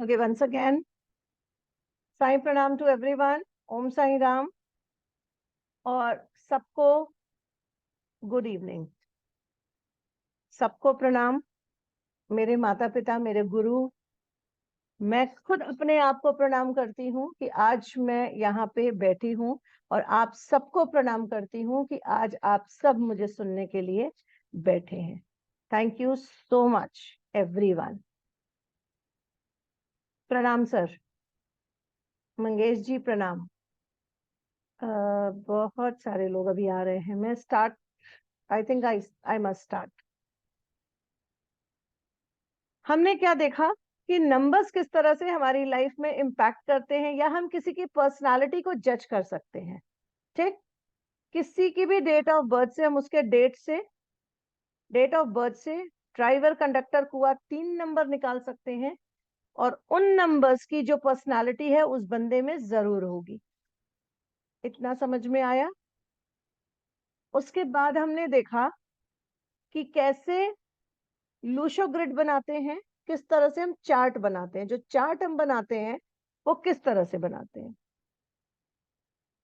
Okay, once again, Sai प्रणाम to everyone. ओम साई राम. और सबको गुड इवनिंग. सबको प्रणाम. मेरे माता पिता, मेरे गुरु, मैं खुद अपने आप को प्रणाम करती हूँ कि आज मैं यहाँ पे बैठी हूँ. और आप सबको प्रणाम करती हूँ कि आज आप सब मुझे सुनने के लिए बैठे हैं. Thank you so much everyone. प्रणाम सर. मंगेश जी प्रणाम. बहुत सारे लोग अभी आ रहे हैं. मैं start, I think I must start. हमने क्या देखा कि नंबर्स किस तरह से हमारी लाइफ में इम्पैक्ट करते हैं या हम किसी की पर्सनालिटी को जज कर सकते हैं. ठीक. किसी की भी डेट ऑफ बर्थ से हम उसके डेट ऑफ बर्थ से ड्राइवर, कंडक्टर, कुआ, 3 नंबर निकाल सकते हैं. और उन नंबर्स की जो पर्सनालिटी है उस बंदे में जरूर होगी. इतना समझ में आया. उसके बाद हमने देखा कि कैसे लूशो ग्रिड बनाते हैं, किस तरह से हम चार्ट बनाते हैं. जो चार्ट हम बनाते हैं वो किस तरह से बनाते हैं.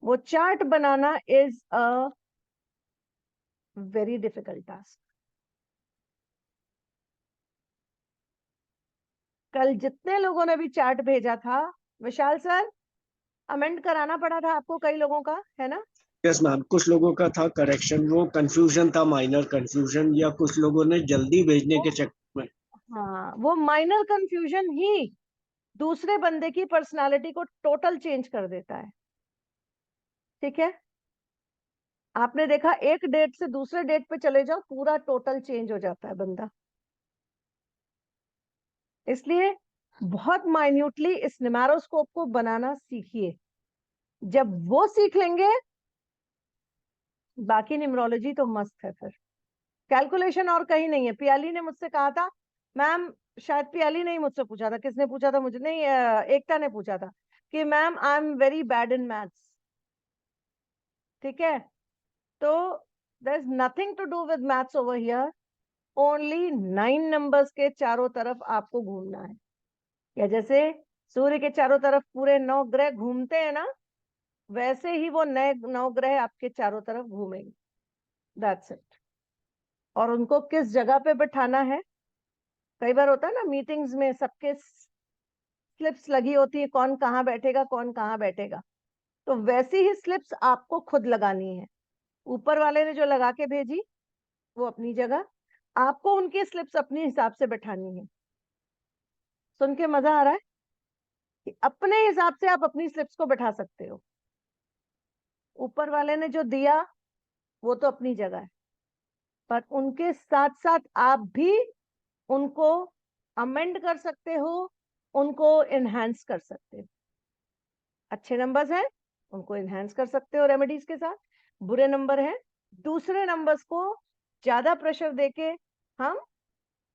वो chart banana is a very difficult task. कल जितने लोगों ने भी चार्ट भेजा था, विशाल सर, अमेंड कराना पड़ा था आपको कई लोगों का, है ना? यस मैम, कुछ लोगों का था करेक्शन, वो कंफ्यूजन था, माइनर कंफ्यूजन, या कुछ लोगों ने जल्दी भेजने के चक्कर में. हाँ, वो माइनर कंफ्यूजन ही दूसरे बंदे की पर्सनालिटी को टोटल चेंज कर देता है. ठीक है. आपने देखा, एक डेट से दूसरे डेट पे चले जाओ, पूरा टोटल चेंज हो जाता है बंदा. इसलिए बहुत माइन्यूटली इस न्यूमेरोस्कोप को बनाना सीखिए. जब वो सीख लेंगे, बाकी न्यूमरोलॉजी तो मस्त है. फिर कैलकुलेशन और कहीं नहीं है. पियाली ने मुझसे कहा था, मैम, शायद पियाली ने ही मुझसे पूछा था, किसने पूछा था मुझे नहीं, एकता ने पूछा था कि ma'am I am very bad in maths. ठीक है. तो there is nothing to do with maths over here. Only 9 numbers के चारों तरफ आपको घूमना है. या जैसे सूर्य के चारों तरफ पूरे 9 ग्रह घूमते हैं ना, वैसे ही वो नए 9 ग्रह आपके चारों तरफ घूमेंगे. That's it. और उनको किस जगह पे बिठाना है, कई बार होता है ना मीटिंग्स में सबके स्लिप्स लगी होती है, कौन कहाँ बैठेगा, कौन कहाँ बैठेगा. तो वैसी ही स्लिप्स आपको खुद लगानी है. ऊपर वाले ने जो लगा के भेजी वो अपनी जगह, आपको उनकी स्लिप्स अपने हिसाब से बैठानी है. सुन के मजा आ रहा है कि अपने हिसाब से आप अपनी स्लिप्स को बैठा सकते हो. ऊपर वाले ने जो दिया वो तो अपनी जगह है, पर उनके साथ साथ आप भी उनको अमेंड कर सकते हो, उनको एनहांस कर सकते हो. अच्छे नंबर्स हैं, उनको एनहांस कर सकते हो रेमेडीज के साथ. बुरे नंबर हैं, दूसरे नंबर्स को ज्यादा प्रेशर देके हम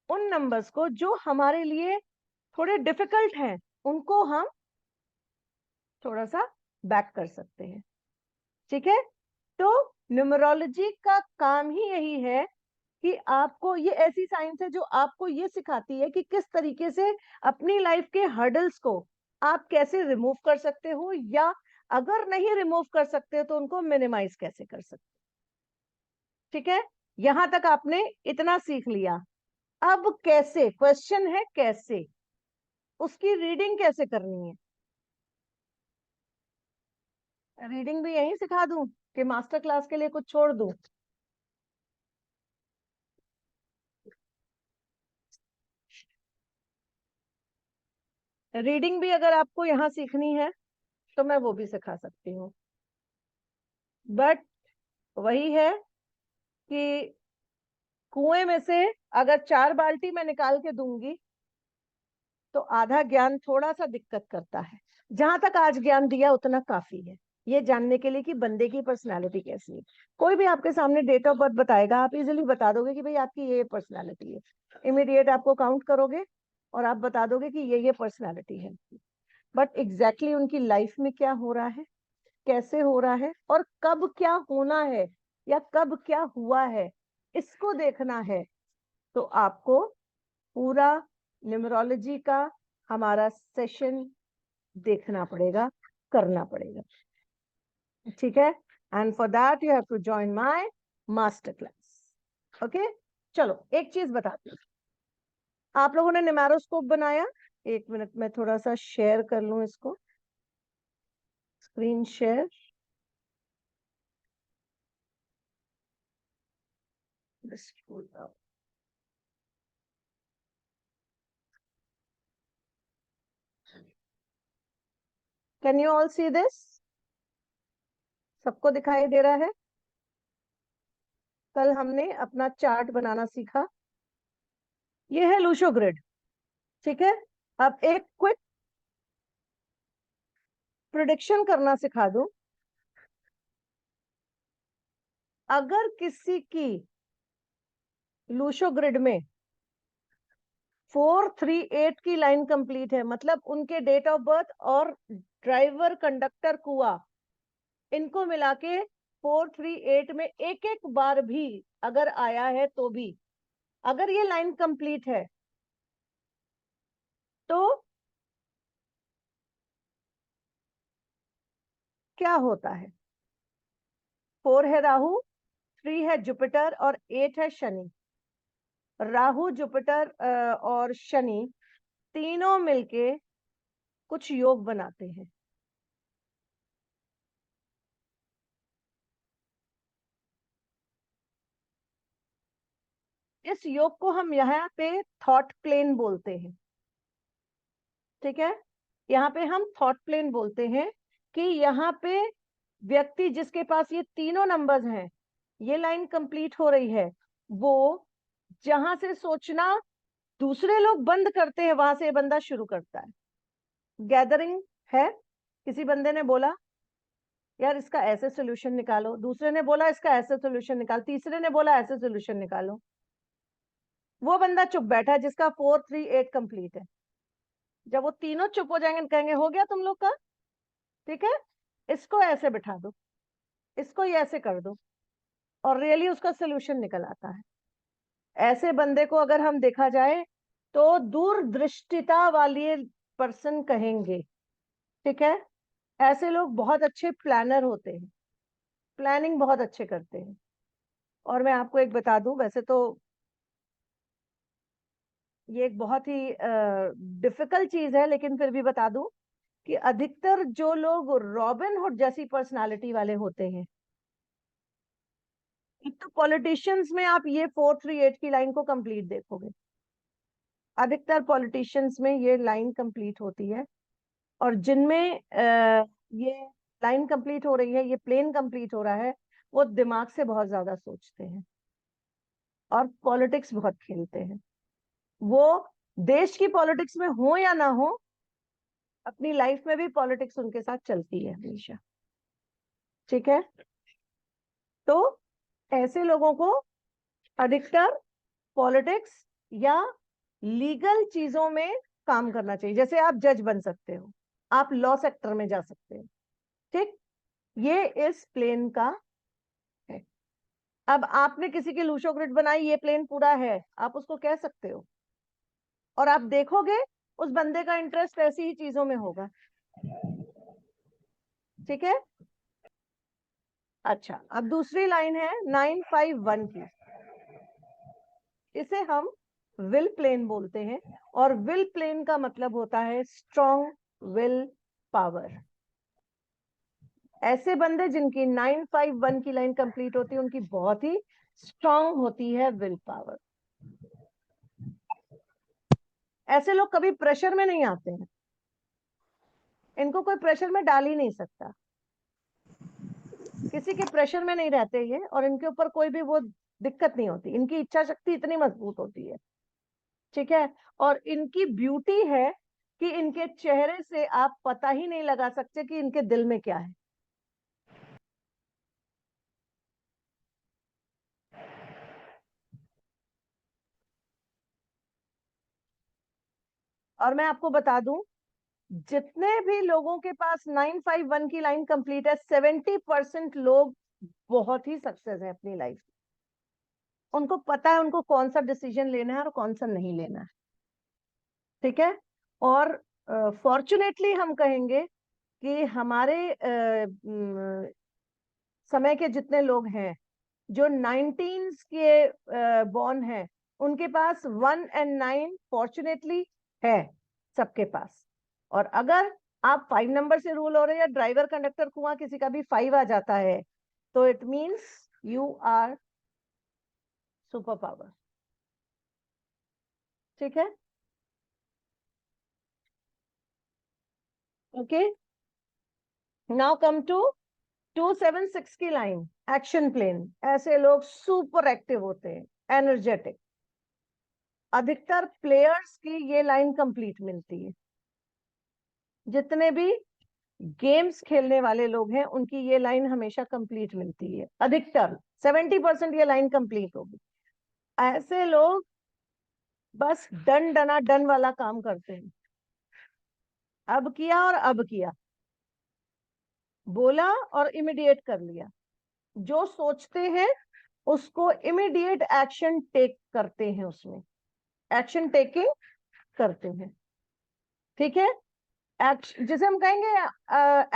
उन नंबर्स को जो हमारे लिए थोड़े डिफिकल्ट हैं उनको हम थोड़ा सा बैक कर सकते हैं. ठीक है. तो न्यूमरोलॉजी का काम ही यही है कि आपको, ये ऐसी साइंस है जो आपको ये सिखाती है कि किस तरीके से अपनी लाइफ के हर्डल्स को आप कैसे रिमूव कर सकते हो, या अगर नहीं रिमूव कर सकते तो उनको मिनिमाइज कैसे कर सकते. ठीक है. यहां तक आपने इतना सीख लिया. अब कैसे, क्वेश्चन है कैसे, उसकी रीडिंग कैसे करनी है. रीडिंग भी यही सिखा दूं कि मास्टर क्लास के लिए कुछ छोड़ दूं? रीडिंग भी अगर आपको यहाँ सीखनी है तो मैं वो भी सिखा सकती हूँ. बट वही है कि कुएं में से अगर 4 बाल्टी मैं निकाल के दूंगी तो आधा ज्ञान थोड़ा सा दिक्कत करता है. जहां तक आज ज्ञान दिया उतना काफी है ये जानने के लिए कि बंदे की पर्सनालिटी कैसी है. कोई भी आपके सामने डेट ऑफ बर्थ बताएगा, आप इजीली बता दोगे कि भाई आपकी ये पर्सनालिटी है. इमीडिएट आपको काउंट करोगे और आप बता दोगे कि ये पर्सनालिटी है. बट एग्जैक्टली उनकी लाइफ में क्या हो रहा है, कैसे हो रहा है, और कब क्या होना है या कब क्या हुआ है, इसको देखना है. तो आपको पूरा न्यूमरोलॉजी का हमारा सेशन देखना पड़ेगा, करना पड़ेगा, ठीक है। And for that you have to join my master class. Okay, चलो एक चीज बताती हूँ। आप लोगों ने न्यूमेरोस्कोप बनाया? एक मिनट में थोड़ा सा शेयर कर लूं इसको, screen share. Can you all see this? सबको दिखाई दे रहा है? कल हमने अपना चार्ट बनाना सीखा, ये है लूशो ग्रिड, ठीक है। अब एक क्विक प्रिडिक्शन करना सिखा दूं। अगर किसी की लूशो ग्रिड में 438 की लाइन कंप्लीट है, मतलब उनके डेट ऑफ बर्थ और ड्राइवर कंडक्टर कुआ इनको मिला के 438 में एक एक बार भी अगर आया है, तो भी अगर ये लाइन कंप्लीट है तो क्या होता है? 4 है राहु, 3 है जुपिटर और 8 है शनि। राहु, जुपिटर और शनि तीनों मिलके कुछ योग बनाते हैं। इस योग को हम यहाँ पे थॉट प्लेन बोलते हैं, ठीक है। यहाँ पे हम थॉट प्लेन बोलते हैं कि यहाँ पे व्यक्ति जिसके पास ये तीनों नंबर्स हैं, ये लाइन कंप्लीट हो रही है, वो जहां से सोचना दूसरे लोग बंद करते हैं, वहां से ये बंदा शुरू करता है। गैदरिंग है, किसी बंदे ने बोला यार इसका ऐसे सोल्यूशन निकालो, दूसरे ने बोला इसका ऐसे सोल्यूशन निकाल, तीसरे ने बोला ऐसे सोल्यूशन निकालो। वो बंदा चुप बैठा है जिसका 438 कंप्लीट है। जब वो तीनों चुप हो जाएंगे, कहेंगे हो गया तुम लोग का, ठीक है, इसको ऐसे बिठा दो, इसको ये ऐसे कर दो, और रियली उसका सोल्यूशन निकल आता है। ऐसे बंदे को अगर हम देखा जाए तो दूरदृष्टिता वाली पर्सन कहेंगे, ठीक है। ऐसे लोग बहुत अच्छे प्लानर होते हैं, प्लानिंग बहुत अच्छे करते हैं। और मैं आपको एक बता दूं, वैसे तो ये एक बहुत ही डिफिकल्ट चीज है, लेकिन फिर भी बता दूं कि अधिकतर जो लोग रॉबिन हुड जैसी पर्सनालिटी वाले होते हैं, एक तो पॉलिटिशियंस में आप ये 438 की लाइन को कंप्लीट देखोगे, अधिकतर पॉलिटिशियंस में ये लाइन कंप्लीट होती है। और जिनमें ये लाइन कंप्लीट हो रही है, ये प्लेन कंप्लीट हो रहा है, वो दिमाग से बहुत ज्यादा सोचते हैं और पॉलिटिक्स बहुत खेलते हैं। वो देश की पॉलिटिक्स में हो या ना हो, अपनी लाइफ में भी पॉलिटिक्स उनके साथ चलती है हमेशा, ठीक है। तो ऐसे लोगों को अधिकतर पॉलिटिक्स या लीगल चीजों में काम करना चाहिए। जैसे आप जज बन सकते हो, आप लॉ सेक्टर में जा सकते हो, ठीक। ये इस प्लेन का है। अब आपने किसी की लूशो ग्रिड बनाई, ये प्लेन पूरा है, आप उसको कह सकते हो, और आप देखोगे उस बंदे का इंटरेस्ट ऐसी ही चीजों में होगा, ठीक है। अच्छा, अब दूसरी लाइन है 951 की, इसे हम विल प्लेन बोलते हैं। और विल प्लेन का मतलब होता है स्ट्रॉन्ग विल पावर। ऐसे बंदे जिनकी 951 की लाइन कंप्लीट होती है, उनकी बहुत ही स्ट्रॉन्ग होती है विल पावर। ऐसे लोग कभी प्रेशर में नहीं आते हैं, इनको कोई प्रेशर में डाल ही नहीं सकता, किसी के प्रेशर में नहीं रहते ये, और इनके ऊपर कोई भी वो दिक्कत नहीं होती, इनकी इच्छा शक्ति इतनी मजबूत होती है, ठीक है। और इनकी ब्यूटी है कि इनके चेहरे से आप पता ही नहीं लगा सकते कि इनके दिल में क्या है। और मैं आपको बता दूं, जितने भी लोगों के पास 951 की लाइन कंप्लीट है, 70% लोग बहुत ही सक्सेस है अपनी लाइफ। उनको पता है उनको कौन सा डिसीजन लेना है और कौन सा नहीं लेना है, ठीक है। और फॉर्चुनेटली हम कहेंगे कि हमारे समय के जितने लोग हैं जो 19s के बॉर्न हैं, उनके पास 1 and 9 फॉर्चुनेटली है सबके पास। और अगर आप 5 नंबर से रूल हो रहे हैं, या ड्राइवर कंडक्टर कुआं किसी का भी 5 आ जाता है, तो it means you are super power. ठीक है, ओके। नाउ कम टू 276 की लाइन, एक्शन प्लेन। ऐसे लोग सुपर एक्टिव होते हैं, एनर्जेटिक। अधिकतर प्लेयर्स की ये लाइन कंप्लीट मिलती है। जितने भी गेम्स खेलने वाले लोग हैं उनकी ये लाइन हमेशा कंप्लीट मिलती है, अधिकतर 70% ये लाइन कंप्लीट होगी। ऐसे लोग बस डन डना डन वाला काम करते हैं, अब किया और अब किया, बोला और इमीडिएट कर लिया। जो सोचते हैं उसको इमीडिएट एक्शन टेक करते हैं, उसमें एक्शन टेकिंग करते हैं। ठीक है, जिसे हम कहेंगे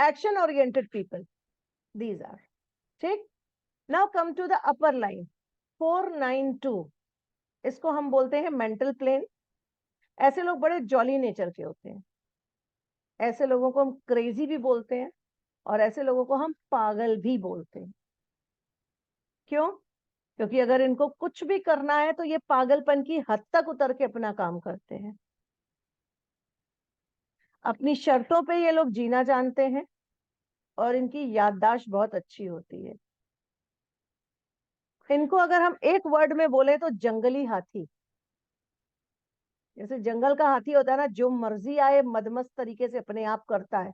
action oriented people, these are. ठीक, now come to the upper line 492। इसको हम बोलते हैं मेंटल प्लेन। ऐसे लोग बड़े जॉली नेचर के होते हैं। ऐसे लोगों को हम क्रेजी भी बोलते हैं, और ऐसे लोगों को हम पागल भी बोलते हैं। क्यों? क्योंकि अगर इनको कुछ भी करना है तो ये पागलपन की हद तक उतर के अपना काम करते हैं। अपनी शर्तों पे ये लोग जीना जानते हैं, और इनकी याददाश्त बहुत अच्छी होती है। इनको अगर हम एक वर्ड में बोले तो जंगली हाथी। जैसे जंगल का हाथी होता है ना, जो मर्जी आए मदमस्त तरीके से अपने आप करता है,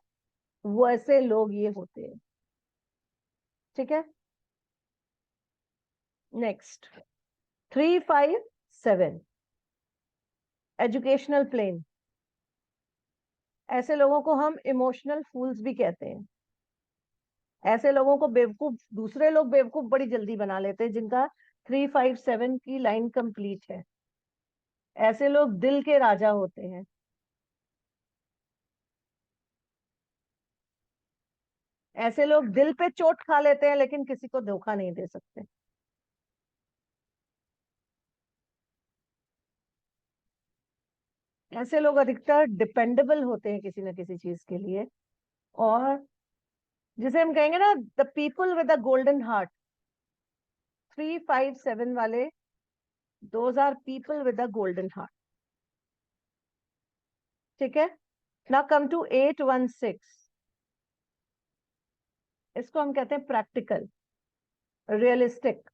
वो ऐसे लोग ये होते हैं। ठीक है, नेक्स्ट 357 एजुकेशनल प्लेन। ऐसे लोगों को हम इमोशनल फूल्स भी कहते हैं। ऐसे लोगों को बेवकूफ, दूसरे लोग बेवकूफ बड़ी जल्दी बना लेते हैं जिनका 357 की लाइन कंप्लीट है। ऐसे लोग दिल के राजा होते हैं। ऐसे लोग दिल पे चोट खा लेते हैं लेकिन किसी को धोखा नहीं दे सकते। ऐसे लोग अधिकतर डिपेंडेबल होते हैं किसी न किसी चीज के लिए। और जिसे हम कहेंगे ना, the people with the golden heart, 357 वाले, those are people with the golden heart. ठीक है, नाउ कम टू 816। इसको हम कहते हैं प्रैक्टिकल, रियलिस्टिक।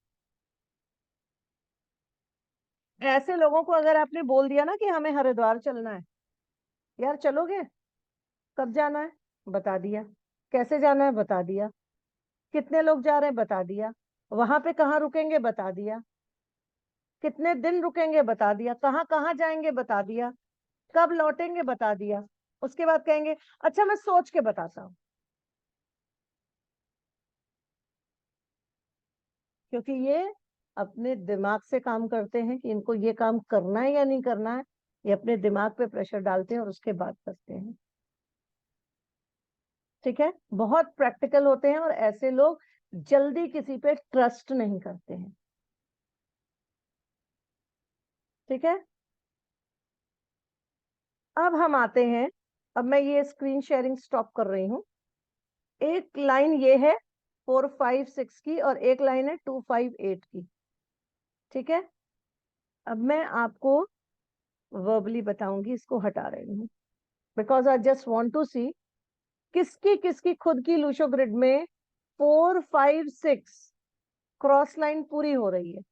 ऐसे लोगों को अगर आपने बोल दिया ना कि हमें हरिद्वार चलना है, यार चलोगे? कब जाना है? बता दिया। कैसे जाना है? बता दिया। कितने लोग जा रहे हैं? बता दिया। वहां पे कहाँ रुकेंगे? बता दिया। कितने दिन रुकेंगे? बता दिया। कहाँ कहाँ जाएंगे? बता दिया। कब लौटेंगे? बता दिया। उसके बाद कहेंगे अच्छा मैं सोच के बताता हूँ। क्योंकि ये अपने दिमाग से काम करते हैं कि इनको ये काम करना है या नहीं करना है। ये अपने दिमाग पे प्रेशर डालते हैं और उसके बाद करते हैं। ठीक है, बहुत प्रैक्टिकल होते हैं, और ऐसे लोग जल्दी किसी पे ट्रस्ट नहीं करते हैं। ठीक है, अब हम आते हैं, अब मैं ये स्क्रीन शेयरिंग स्टॉप कर रही हूँ। एक लाइन ये है 456 की, और एक लाइन है 258 की। ठीक है, अब मैं आपको वर्बली बताऊंगी, इसको हटा रही हूँ because I just want to see किसकी किसकी खुद की लूशो ग्रिड में 456 क्रॉस लाइन पूरी हो रही है।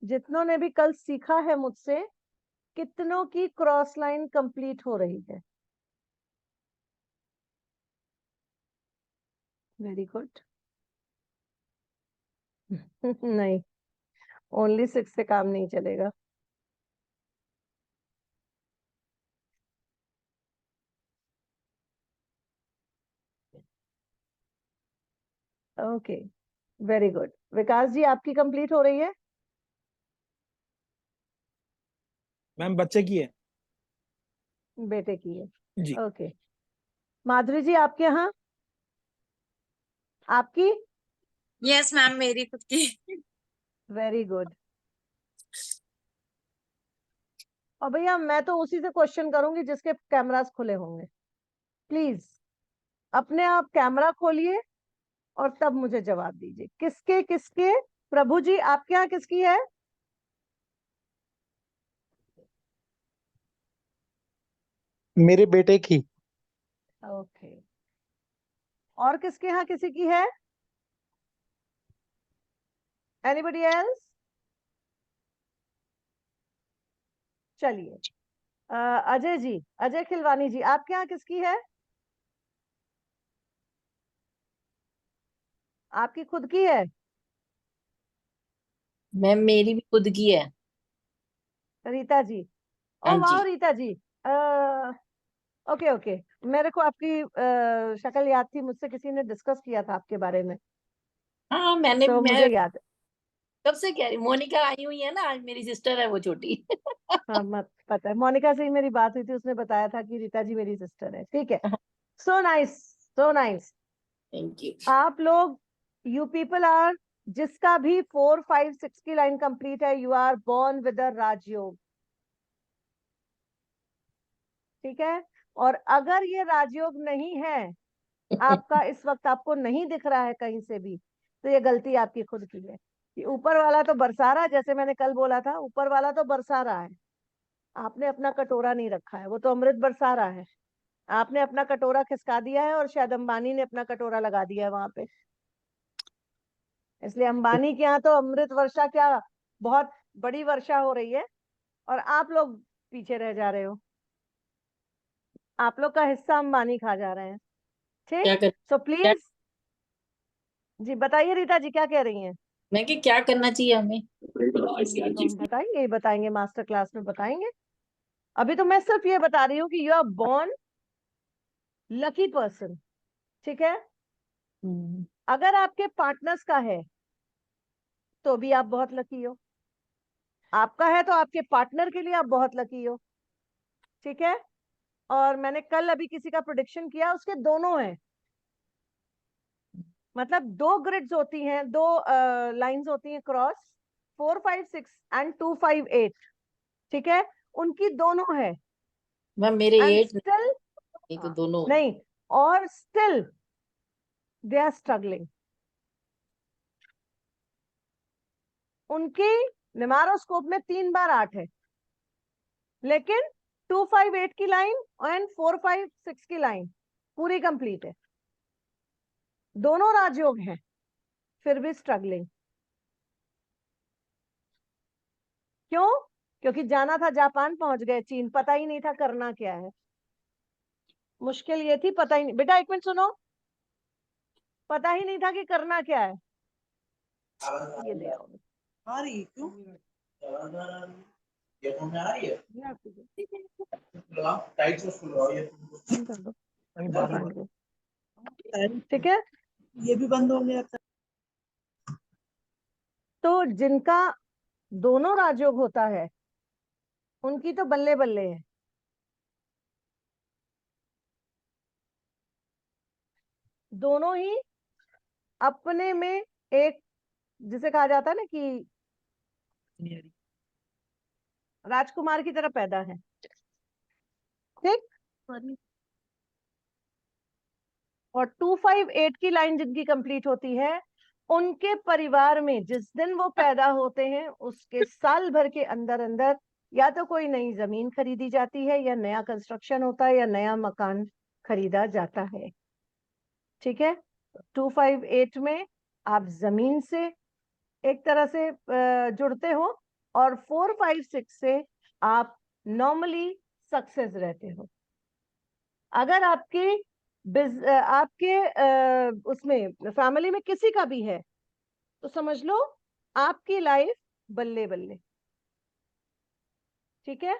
जितनों ने भी कल सीखा है मुझसे, कितनों की क्रॉस लाइन कंप्लीट हो रही है? Very good. नहीं, ओनली 6 से काम नहीं चलेगा। Okay, very good. Vikas ji, आपकी कंप्लीट हो रही है? मैम बच्चे की है बेटे की है। जी। ओके, माधुरी जी आपके यहाँ? आपकी? यस मैम, मेरी खुद की। Very good. और भैया मैं तो उसी से क्वेश्चन करूंगी जिसके कैमरास खुले होंगे। प्लीज अपने आप कैमरा खोलिए और तब मुझे जवाब दीजिए। किसके किसके? प्रभु जी आपके यहाँ किसकी है? मेरे बेटे की। ओके, और किसके यहाँ किसी की है? Anybody else? चलिए, अजय जी, अजय खिलवानी जी आपके यहाँ किसकी है? आपकी खुद की है? मैम मेरी भी खुद की है। रीता जी? हाँ ओ वाह जी। रीता जी, ओके ओके, मेरे को आपकी शक्ल याद थी, मुझसे किसी ने डिस्कस किया था आपके बारे में, हाँ मैं मुझे याद है। कब से कह रही, मोनिका आई हुई है ना आज, मेरी सिस्टर है वो छोटी। हाँ मत पता है, मोनिका से ही मेरी बात हुई थी, उसने बताया था कि रीता जी मेरी सिस्टर है। ठीक है, so nice, so nice. Thank you. आप लोग, यू पीपल आर, जिसका भी 4, 5, 6 की लाइन कंप्लीट है, you are born with a Rajyog. ठीक है, और अगर ये राजयोग नहीं है आपका, इस वक्त आपको नहीं दिख रहा है कहीं से भी, तो ये गलती आपकी खुद की है। कि ऊपर वाला तो बरसा रहा है, जैसे मैंने कल बोला था, ऊपर वाला तो बरसा रहा है, आपने अपना कटोरा नहीं रखा है, वो तो अमृत बरसा रहा है, आपने अपना कटोरा खिसका दिया है, और शायद अंबानी ने अपना कटोरा लगा दिया है वहां पे। इसलिए अंबानी के यहाँ तो अमृत वर्षा क्या, बहुत बड़ी वर्षा हो रही है, और आप लोग पीछे रह जा रहे हो, आप लोग का हिस्सा अंबानी खा जा रहे हैं। क्या ठीक, कर सो प्लीज जी बताइए रीता जी क्या कह रही हैं? मैं कि क्या करना चाहिए हमें? वो तो हम बताएंगे ही बताएंगे, मास्टर क्लास में बताएंगे। अभी तो मैं सिर्फ ये बता रही हूँ कि you are born lucky person. ठीक है, अगर आपके पार्टनर्स का है तो भी आप बहुत लकी हो, आपका है तो आपके पार्टनर के लिए आप बहुत लकी हो। ठीक है, और मैंने कल अभी किसी का प्रोडिक्शन किया, उसके दोनों हैं, मतलब 2 ग्रिड्स होती हैं, 2 लाइंस होती हैं क्रॉस, 4, 5, 6 एंड 2, 5, 8। ठीक है, उनकी दोनों है, मैम मेरे एंड 8 स्टिल नहीं तो दोनों। नहीं, और स्टिल दे आर स्ट्रगलिंग। उनकी निमारोस्कोप में 3 बार 8 है, लेकिन 2, 5, 8 की लाइन एंड 4, 5, 6 की लाइन पूरी कंप्लीट है, दोनों राजयोग हैं, फिर भी स्ट्रगलिंग। क्यों? क्योंकि जाना था जापान, पहुंच गए चीन, पता ही नहीं था करना क्या है। मुश्किल ये थी, पता ही नहीं, बेटा एक मिनट सुनो, पता ही नहीं था कि करना क्या है। ये ले आओ, आ रही क्यों? ये फोन में आ रही है। ये आप दीजिए, लगाओ टाइट से उसको लगाओ ये बंद कर दो, अभी बस बाद में बंद कर। ठीक है, ये भी बंद हो गया था। तो जिनका दोनों राजयोग होता है उनकी तो बल्ले बल्ले है। दोनों ही अपने में एक, जिसे कहा जाता है ना कि राजकुमार की तरह पैदा है। ठीक, और 2, 5, 8 की लाइन जिनकी कंप्लीट होती है, उनके परिवार में जिस दिन वो पैदा होते हैं उसके साल भर के अंदर अंदर या तो कोई नई जमीन खरीदी जाती है, या नया कंस्ट्रक्शन होता है, या नया मकान खरीदा जाता है। ठीक है, 2, 5, 8 में आप जमीन से एक तरह से जुड़ते हो, और 4, 5, 6 से आप नॉर्मली सक्सेस रहते हो। अगर आपके उसमें फैमिली में किसी का भी है तो समझ लो आपकी लाइफ बल्ले बल्ले। ठीक है,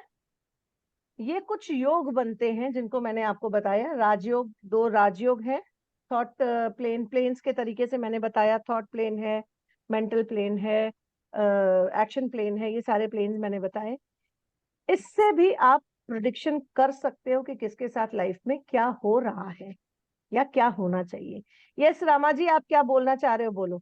ये कुछ योग बनते हैं जिनको मैंने आपको बताया, राजयोग, 2 राजयोग है, थॉट प्लेन्स के तरीके से मैंने बताया, थॉट प्लेन है, मेंटल प्लेन है, एक्शन प्लेन है, ये सारे प्लेन्स मैंने बताए। इससे भी आप प्रिडिक्शन कर सकते हो कि किसके साथ लाइफ में क्या हो रहा है या क्या होना चाहिए। यस रामा जी, आप क्या बोलना चाह रहे हो, बोलो।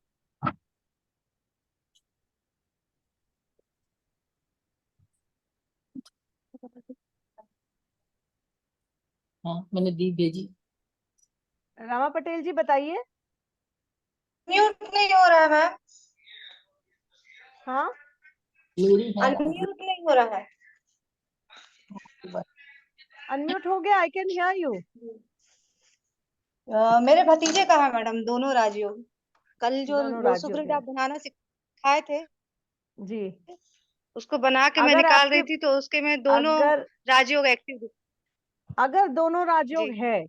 हाँ मैंने दी भेजी। रामा पटेल जी बताइए। म्यूट नहीं हो रहा है मैम। हाँ, मेरी है। अनम्यूट नहीं हो रहा है। अनम्यूट हो गया, आई कैन हियर यू। मेरे भतीजे का है मैडम, दोनों राजयोग। कल जो दोनों वो राज्यों सुकृत के, आप बनाना सिखाए थे, जी। उसको बना के मैं अगर निकाल आपके, रही थी, तो उसके में दोनों अगर राजयोग एक्टिव। अगर दोनों राजयोग जी है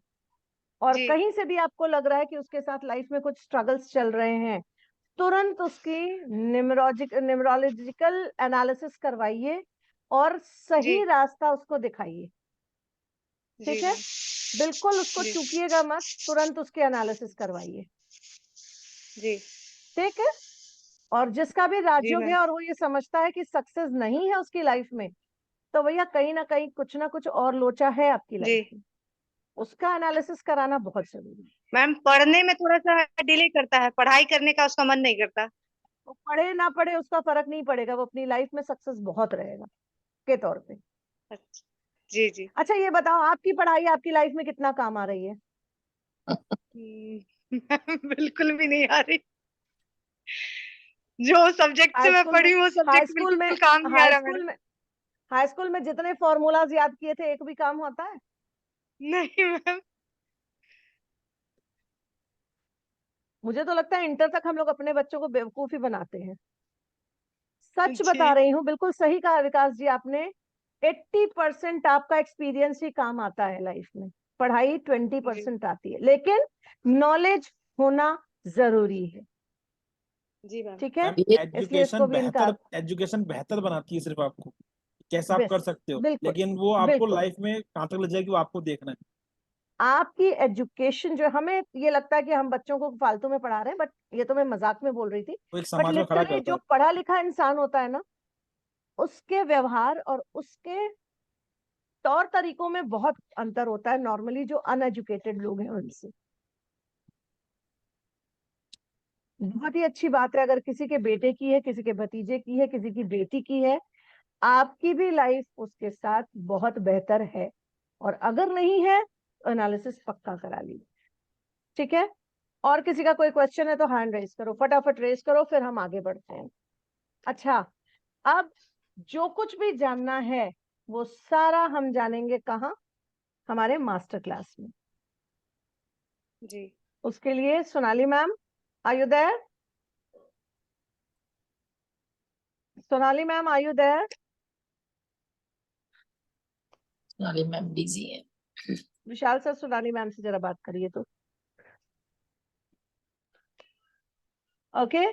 और जी कहीं से भी आपको लग रहा है कि उसके साथ लाइफ में कुछ स्ट्रगल्स चल रहे हैं, तुरंत उसकी न्यूमरोलॉजिकल एनालिसिस करवाइए और जी सही रास्ता उसको दिखाइए। जी ठीक है, बिल्कुल उसको जी चूकिएगा मत, तुरंत उसके एनालिसिस करवाइए। जी ठीक है, और जिसका भी जी राजयोग मैम। है और वो ये समझता है कि सक्सेस नहीं है उसकी लाइफ में, तो भैया कहीं ना कहीं कुछ ना कुछ और लोचा है आपकी जी लाइफ में, उसका एनालिसिस कराना बहुत जरूरी है। मैम, पढ़ने में थोड़ा सा डिले करता है, पढ़ाई करने का उसका मन नहीं करता। वो पढ़े ना पढ़े उसका फर्क नहीं पड़ेगा, वो अपनी लाइफ में सक्सेस बहुत रहेगा के तौर पे। अच्छा, जी जी। अच्छा ये बताओ, आपकी पढ़ाई आपकी लाइफ में कितना काम आ रही है? बिल्कुल भी नहीं आ रही। जो सब्जेक्ट से हाई मैं स्कूल में, पढ़ी वो हाई सब्जेक्ट स्कूल में बिल्कुल काम नहीं आ हाई रहा स्कूल मैडम। में हाई स्कूल में जितने फॉर्मूलाज याद किए थे, एक भी काम होता है? नहीं मैम। मुझे तो लगता है इंटर तक हम लोग अपने बच्चों को बेवकूफी बनाते हैं। सच बता जी रही हूँ, बिल्कुल सही कहा विकास जी आपने। 80% आपका एक्सपीरियंस ही काम आता है लाइफ में, पढ़ाई जी 20% आती है, लेकिन नॉलेज होना जरूरी है। जी मैम। ठीक है, मैम इसलिए इसको भी इनका एजुकेशन बेहतर बनाती है सिर्फ आपको, कैसा आप कर बेस्ट, सकते हो, बिल्कुल लेकिन वो आपको बिल्कुल। लाइफ में कहाँ तक ले जाएगी वो आपको देखना है। आपकी एजुकेशन जो, हमें ये लगता है कि हम बच्चों को फालतू में पढ़ा रहे हैं, बट ये तो मैं मजाक में बोल रही थी। वो एक बट समाज में खड़ा लिटरली करता जो है। पढ़ा लिखा इंसान होता है ना, उसके व्यवहार और उसके तौर तरीकों में बहुत अंतर होता है नॉर्मली जो अनएजुकेटेड लोग हैं उनसे। बहुत ही अच्छी बात है, अगर किसी के बेटे की है, किसी के भतीजे की है, किसी की बेटी की है, आपकी भी लाइफ उसके साथ बहुत बेहतर है। और अगर नहीं है तो एनालिसिस पक्का करा लीजिए। ठीक है, और किसी का कोई क्वेश्चन है तो हैंड रेज करो, फटाफट रेज करो, फिर हम आगे बढ़ते हैं। अच्छा, अब जो कुछ भी जानना है वो सारा हम जानेंगे कहाँ? हमारे मास्टर क्लास में। जी उसके लिए Sonali ma'am, are you there? Sonali ma'am, are you there? अरे मैम बिजी है। विशाल सर, सोनाली मैम से जरा बात करिए तो। ओके,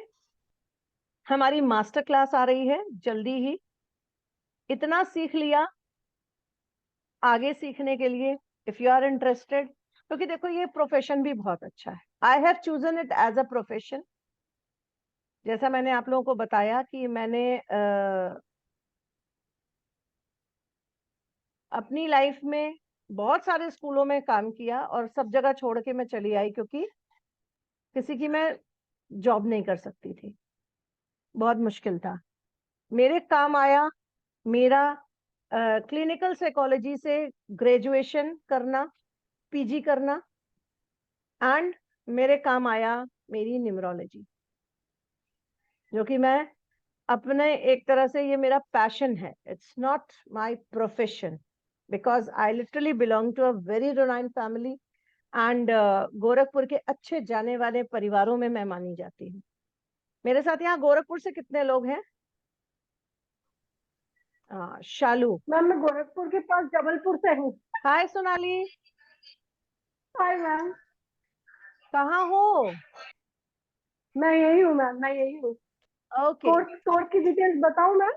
हमारी मास्टर क्लास आ रही है जल्दी ही। इतना सीख लिया, आगे सीखने के लिए इफ यू आर इंटरेस्टेड, क्योंकि देखो ये प्रोफेशन भी बहुत अच्छा है। I have chosen it as a profession. जैसा मैंने आप लोगों को बताया कि मैंने अपनी लाइफ में बहुत सारे स्कूलों में काम किया और सब जगह छोड़ के मैं चली आई, क्योंकि किसी की मैं जॉब नहीं कर सकती थी, बहुत मुश्किल था। मेरे काम आया मेरा क्लिनिकल साइकोलॉजी से ग्रेजुएशन करना, पीजी करना, एंड मेरे काम आया मेरी न्यूमरोलॉजी, जो कि मैं अपने एक तरह से, ये मेरा पैशन है, it's not my profession, because I literally belong to a very renowned family and Gorakhpur के अच्छे जाने वाले परिवारों में मैं मानी जाती हूँ। मेरे साथ यहाँ गोरखपुर से कितने लोग हैं? शालू मैम मैं गोरखपुर के पास जबलपुर से हूँ। हाय सोनाली, हाय मैम। कहाँ हो? मैं यही हूँ मैम, मैं यही हूँ। ओके, कोर्स की डिटेल्स बताऊँ मैम?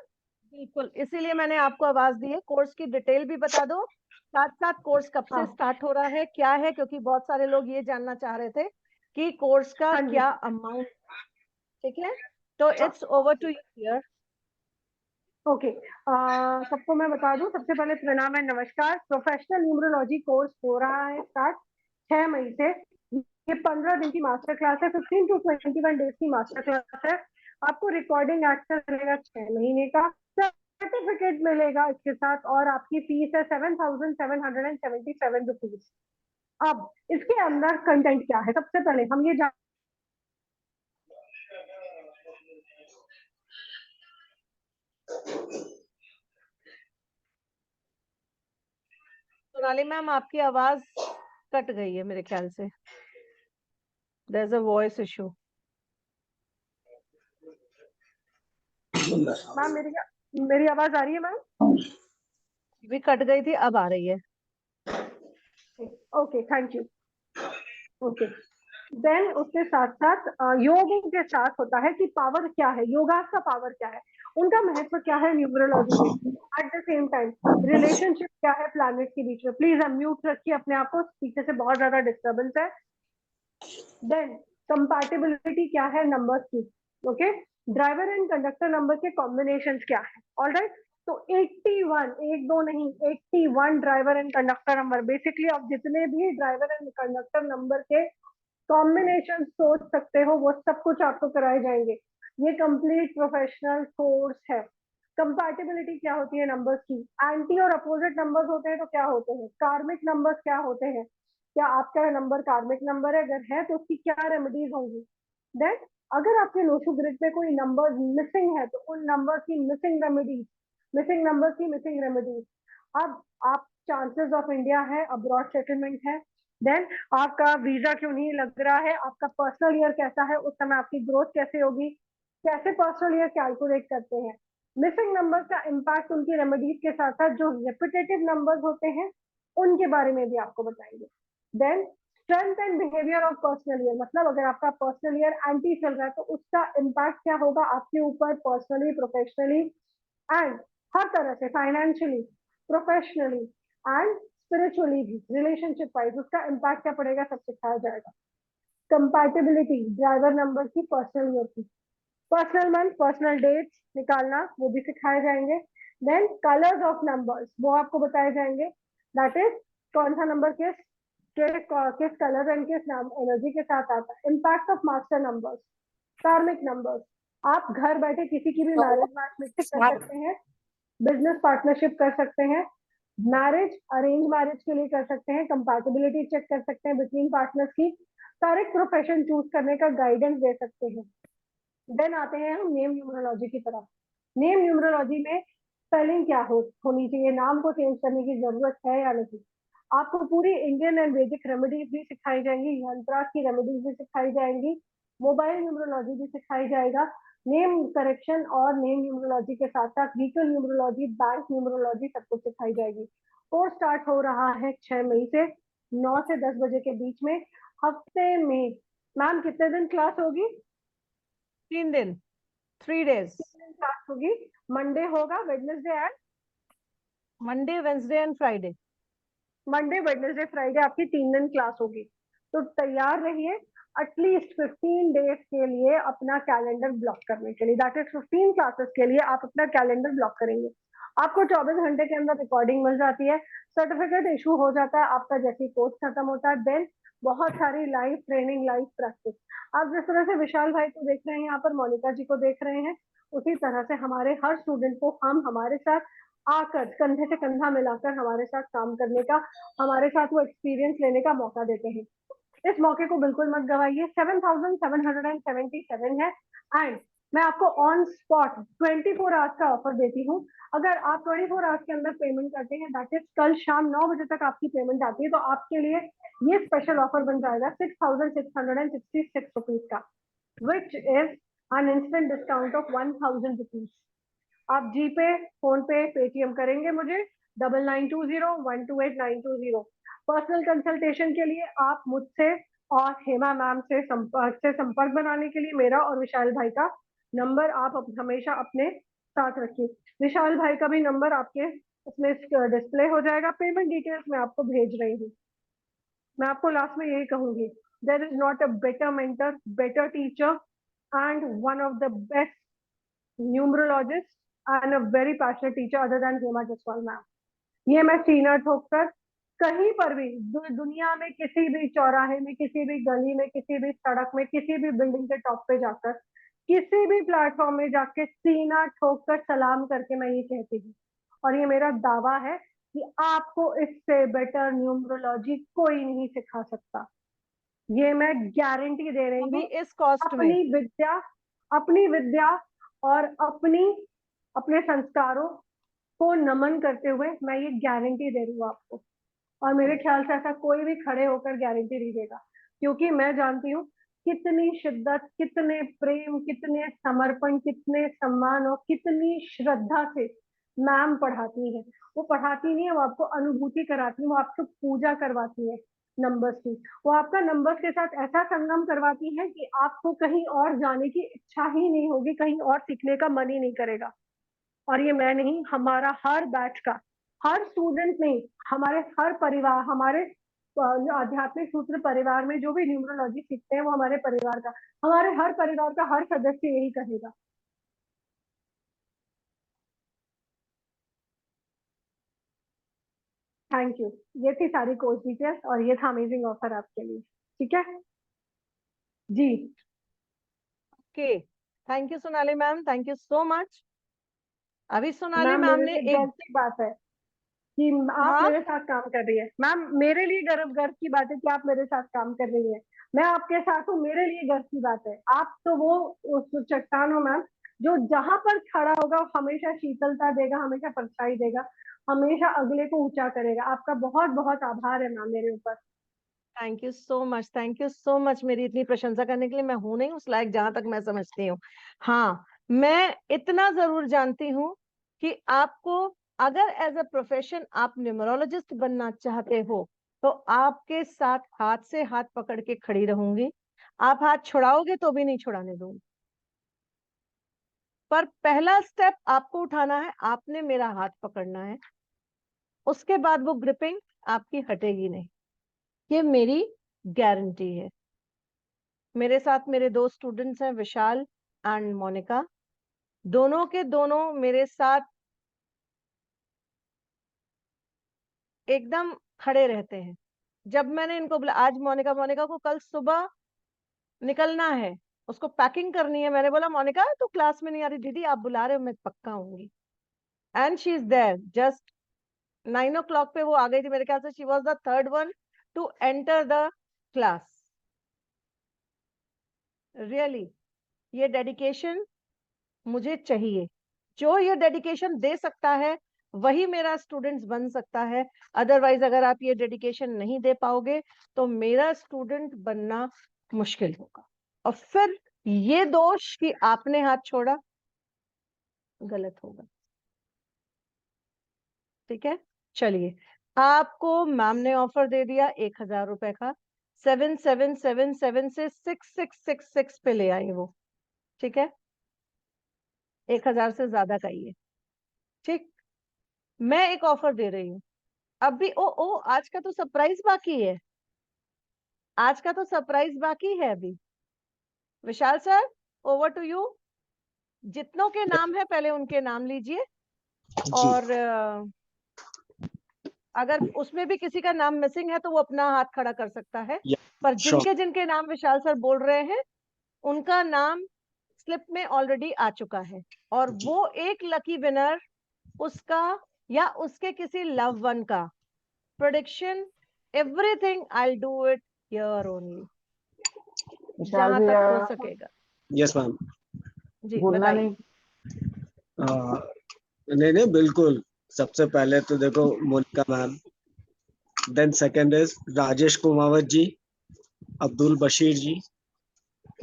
बिल्कुल, इसीलिए मैंने आपको आवाज दी है। कोर्स की डिटेल भी बता दो, साथ साथ कोर्स कब से हाँ स्टार्ट हो रहा है, क्या है, क्योंकि बहुत सारे लोग ये जानना चाह रहे थे कि कोर्स का हाँ जी क्या अमाउंट। ठीक है, तो हाँ it's over to you here. Okay, सबको मैं बता दूं, सबसे पहले प्रणाम है, नमस्कार। प्रोफेशनल न्यूमरोलॉजी कोर्स हो रहा है स्टार्ट 6 मई से। ये 15 दिन की मास्टर क्लास है, 15 टू 21 डेज की मास्टर क्लास है। आपको रिकॉर्डिंग एक्सेस मिलेगा 6 महीने का, सर्टिफिकेट मिलेगा इसके साथ, और आपकी फीस है 7,777 रुपीज। अब इसके अंदर कंटेंट क्या है, सबसे पहले हम ये जान सोनाली मैम, आपकी आवाज कट गई है मेरे ख्याल से, there is a voice issue. Ma'am, मेरी आवाज आ रही है मैम? भी कट गई थी, अब आ रही है। Okay, thank you. Okay, then उसके साथ साथ योग के साथ होता है कि पावर क्या है, योगा का पावर क्या है, उनका महत्व क्या है न्यूमरोलॉजी में। At the same time relationship क्या है प्लैनेट के बीच में। प्लीज अनम्यूट रखिए अपने आप को, पीछे से बहुत ज्यादा डिस्टर्बेंस है। देन कंपैटिबिलिटी क्या है नंबर्स की। Okay, driver and conductor number के कॉम्बिनेशंस क्या है। ऑलराइट, तो 81, एक दो नहीं, 81 driver and conductor number. Basically आप जितने भी ड्राइवर एंड कंडक्टर नंबर के कॉम्बिनेशन सोच सकते हो, वो सब कुछ आपको कराए जाएंगे। ये कंप्लीट प्रोफेशनल कोर्स है। कंपैटिबिलिटी क्या होती है नंबर्स की, एंटी और अपोजिट नंबर्स होते हैं तो क्या होते हैं, कार्मिक नंबर्स क्या होते हैं, क्या आपका नंबर कार्मिक नंबर है, अगर है तो उसकी क्या रेमेडीज होंगी। देन अगर आपके नोशु ग्रिड में कोई नंबर मिसिंग है तो उन नंबर की मिसिंग रेमेडीज, मिसिंग नंबर की मिसिंग रेमेडीज। अब आप चांसेस ऑफ इंडिया है, अब्रॉड सेटलमेंट है, देन आपका वीजा क्यों नहीं लग रहा है, आपका पर्सनल ईयर कैसा है, उस समय आपकी ग्रोथ कैसे होगी, कैसे पर्सनल ईयर कैलकुलेट करते हैं। मिसिंग नंबर का इम्पैक्ट उनकी रेमेडीज के साथ साथ जो रेपिटेटिव नंबर्स होते हैं उनके बारे में भी आपको बताएंगे। Then strength and behaviour of personal year, मतलब अगर आपका पर्सनल ईयर एंटी चल रहा है तो उसका इम्पैक्ट क्या होगा आपके ऊपर, पर्सनली, प्रोफेशनली एंड हर तरह से, फाइनेंशियली, प्रोफेशनली एंड स्पिरिचुअली भी, रिलेशनशिप वाइज उसका इम्पैक्ट क्या पड़ेगा, सब सिखाया जाएगा। कंपैटिबिलिटी ड्राइवर नंबर की पर्सनल ईयर की, पर्सनल मंथ, पर्सनल डेट्स निकालना, वो भी सिखाए जाएंगे। देन कलर्स ऑफ नंबर्स, वो आपको बताए जाएंगे, दैट इज कौन सा नंबर किस कलर एंड किस एनर्जी के साथ आता है। इम्पैक्ट ऑफ मास्टर नंबर्स, कार्मिक नंबर्स, आप घर बैठे किसी की भी मैरिज मैच मिक्स कर सकते हैं, बिजनेस पार्टनरशिप कर सकते हैं, मैरिज अरेंज मैरिज के लिए कर सकते हैं, कंपैटिबिलिटी चेक कर सकते हैं बिटवीन पार्टनर्स की, करेक्ट प्रोफेशन चूज करने का गाइडेंस दे सकते हैं। देन आते हैं हम नेम न्यूमरोलॉजी की तरफ। नेम न्यूमरोलॉजी में स्पेलिंग क्या होनी चाहिए, नाम को चेंज करने की जरूरत है या नहीं। आपको पूरी इंडियन एंड वैदिक रेमेडीज भी सिखाई जाएंगी, यंत्रास की रेमेडीज भी सिखाई जाएंगी, मोबाइल न्यूमरोलॉजी भी सिखाई जाएगा, नेम करेक्शन और नेम न्यूमरोलॉजी के साथ साथ व्हीकल न्यूमरोलॉजी, बैंक न्यूमरोलॉजी सब कुछ सिखाई जाएगी। कोर्स स्टार्ट हो रहा है 6 मई से 9 से 10 बजे के बीच में, हफ्ते में। मैम कितने दिन क्लास होगी? 3 दिन, 3 डेज। क्लास होगी, मंडे होगा, Wednesday and Monday, Wednesday and Friday. Monday, Wednesday, Friday आपकी 3 दिन क्लास होगी। तो तैयार रहिए एटलीस्ट 15 डेज के लिए अपना कैलेंडर ब्लॉक करने के लिए, दैट इज 15 क्लासेस के लिए आप अपना कैलेंडर ब्लॉक करेंगे। आपको 24 घंटे के अंदर रिकॉर्डिंग मिल जाती है, सर्टिफिकेट इशू हो जाता है आपका जैसे ही कोर्स खत्म होता है। देन बहुत सारी लाइव ट्रेनिंग, लाइव प्रैक्टिस। आप जिस तरह से विशाल भाई को देख रहे हैं, यहाँ पर मोनिका जी को देख रहे हैं, उसी तरह से हमारे हर स्टूडेंट को हम हमारे साथ आकर कंधे से कंधा मिलाकर हमारे साथ काम करने का, हमारे साथ वो एक्सपीरियंस लेने का मौका देते हैं। इस मौके को बिल्कुल मत गवाइए। 7,777 है एंड मैं आपको ऑन स्पॉट 24 आवर्स का ऑफर देती हूँ। अगर आप 24 आवर्स के अंदर पेमेंट करते हैं, दैट इज कल शाम 9 बजे तक आपकी पेमेंट आती है, तो आपके लिए ये स्पेशल ऑफर बन जाएगा 6,666 रुपीज का, which is an instant discount of 1,000 rupees। आप जीपे, फोन पे, पेटीएम करेंगे मुझे 9920128920। पर्सनल कंसल्टेशन के लिए आप मुझसे और हेमा मैम से संपर्क बनाने के लिए मेरा और विशाल भाई का नंबर आप हमेशा अपने साथ रखिए। विशाल भाई का भी नंबर आपके उसमें डिस्प्ले हो जाएगा। पेमेंट डिटेल्स मैं आपको भेज रही हूँ। मैं आपको लास्ट में यही कहूंगी, there is not a better mentor, better teacher and one of the best numerologist and a very passionate teacher other than Hema Jaswal ma'am. ये मैं सीना ठोककर कहीं पर भी दुनिया में किसी भी चौराहे में, किसी भी गली में, किसी भी सड़क में, किसी भी बिल्डिंग के टॉप पे जाकर, किसी भी प्लेटफॉर्म में जाके सीना ठोककर सलाम करके मैं ये कहती हूँ, और ये मेरा दावा है कि आपको इससे बेटर न्यूमरोलॉजी कोई नहीं सिखा सकता। ये मैं गारंटी दे रही अभी हूँ इस कॉस्ट में अपनी विद्या और अपने संस्कारों को नमन करते हुए मैं ये गारंटी दे रही हूँ आपको, और मेरे ख्याल से ऐसा कोई भी खड़े होकर गारंटी नहीं देगा, क्योंकि मैं जानती हूँ कितनी शिद्दत, कितने प्रेम, कितने समर्पण, कितने सम्मान और कितनी श्रद्धा से मैम पढ़ाती है। वो पढ़ाती नहीं है, वो आपको अनुभूति कराती है, वो आपको पूजा करवाती है नंबर्स की, वो आपका नंबर्स के साथ ऐसा संगम करवाती है कि आपको कहीं और जाने की इच्छा ही नहीं होगी, कहीं और सीखने का मन ही नहीं करेगा। और ये मैं नहीं, हमारा हर बैच का हर स्टूडेंट नहीं, हमारे हर परिवार, हमारे आध्यात्मिक सूत्र परिवार में जो भी न्यूमरोलॉजी सीखते हैं वो हमारे परिवार का, हमारे हर परिवार का हर सदस्य यही कहेगा। Thank you. ये थी सारी कोर्स डिटेल्स और ये था अमेजिंग ऑफर आपके लिए। ठीक है जी। Okay, thank you Sonali ma'am, thank you so much. अभी सोनाली मैम मैम मेरे ने लिए एक गर्व की बात है कि आप हाँ मेरे साथ काम कर रही है। मैम मेरे लिए गर्व की बात है कि आप मेरे साथ काम कर रही है। मैं आपके साथ हूँ, मेरे लिए गर्व की बात है। आप तो वो उस चट्टान हो मैम, जो जहां पर खड़ा होगा हमेशा शीतलता देगा, हमेशा परछाई देगा, हमेशा अगले को ऊंचा करेगा। आपका बहुत बहुत आभार है मैम मेरे ऊपर। Thank you so much, thank you so much मेरी इतनी प्रशंसा करने के लिए। मैं हूं नहीं उस लायक जहां तक मैं समझती हूँ। हाँ, मैं इतना जरूर जानती हूँ कि आपको अगर एज अ प्रोफेशन आप न्यूमरोलॉजिस्ट बनना चाहते हो तो आपके साथ हाथ से हाथ पकड़ के खड़ी रहूंगी। आप हाथ छुड़ाओगे तो भी नहीं छुड़ाने दूंगी, पर पहला स्टेप आपको उठाना है, आपने मेरा हाथ पकड़ना है। उसके बाद वो ग्रिपिंग आपकी हटेगी नहीं, ये मेरी गारंटी है। मेरे साथ मेरे दो स्टूडेंट्स हैं, विशाल एंड मोनिका। दोनों के दोनों मेरे साथ एकदम खड़े रहते हैं। जब मैंने इनको बोला, आज मोनिका को कल सुबह निकलना है, उसको पैकिंग करनी है, मैंने बोला मोनिका तू क्लास में नहीं आ रही? दीदी आप बुला रहे हो, मैं पक्का आऊंगी। And she is there, just 9 o'clock पे वो आ गई थी। मेरे ख्याल से she was the third one two enter the class. Really ये डेडिकेशन मुझे चाहिए। जो ये डेडिकेशन दे सकता है वही मेरा स्टूडेंट्स बन सकता है। अदरवाइज अगर आप ये डेडिकेशन नहीं दे पाओगे तो मेरा स्टूडेंट बनना मुश्किल होगा। और फिर ये दोष कि आपने हाथ छोड़ा गलत होगा। ठीक है, चलिए आपको मैम ने ऑफर दे दिया 1000 रुपए का। 7777 से 6666 पे ले आई वो। ठीक है, 1000 से ज्यादा का ही है। ठीक, मैं एक ऑफर दे रही हूँ अभी। ओ आज का तो सरप्राइज बाकी है, आज का तो सरप्राइज बाकी है अभी। विशाल सर, ओवर टू यू। जितनों के नाम है पहले उनके नाम लीजिए, और अगर उसमें भी किसी का नाम मिसिंग है तो वो अपना हाथ खड़ा कर सकता है। पर जिनके जिनके नाम विशाल सर बोल रहे हैं उनका नाम स्लिप में ऑलरेडी आ चुका है, और वो एक लकी विनर उसका या उसके किसी लव वन का prediction, everything I do it here only, जहां तक हो सकेगा। Yes ma'am. जी बताइए। नहीं बिल्कुल। सबसे पहले तो देखो Monika ma'am, then second is Rajesh Kumawat ji, Abdul Bashir ji,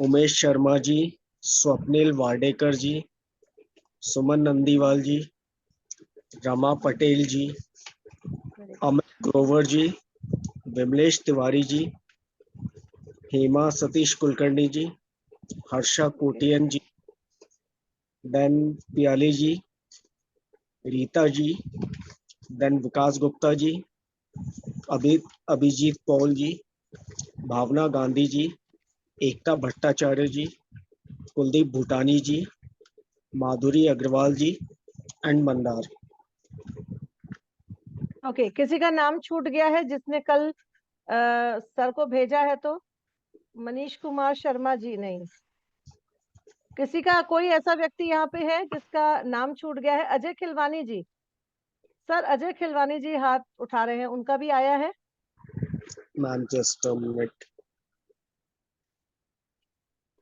Umesh Sharma ji, Swapnil Wadekar ji, Suman Nandiwal ji, Rama Patel ji, Amit Grover ji, Vimlesh Tiwari ji, Hema Satish Kulkarni ji, Harsha Kotian ji, then Piyali ji, Rita ji, then Vikas Gupta ji, Abhijit Paul ji, Bhavna Gandhi ji, Ekta Bhattacharya ji, Kuldeep Bhutani ji, Madhuri Agarwal ji, and Mandar. Okay, किसी का नाम छूट गया है जिसने कल सर को भेजा है? तो मनीष कुमार शर्मा जी नहीं। किसी का कोई ऐसा व्यक्ति यहाँ पे है जिसका नाम छूट गया है? अजय खिलवानी जी, सर अजय खिलवानी जी हाथ उठा रहे हैं, उनका भी आया है? Ma'am, just a minute.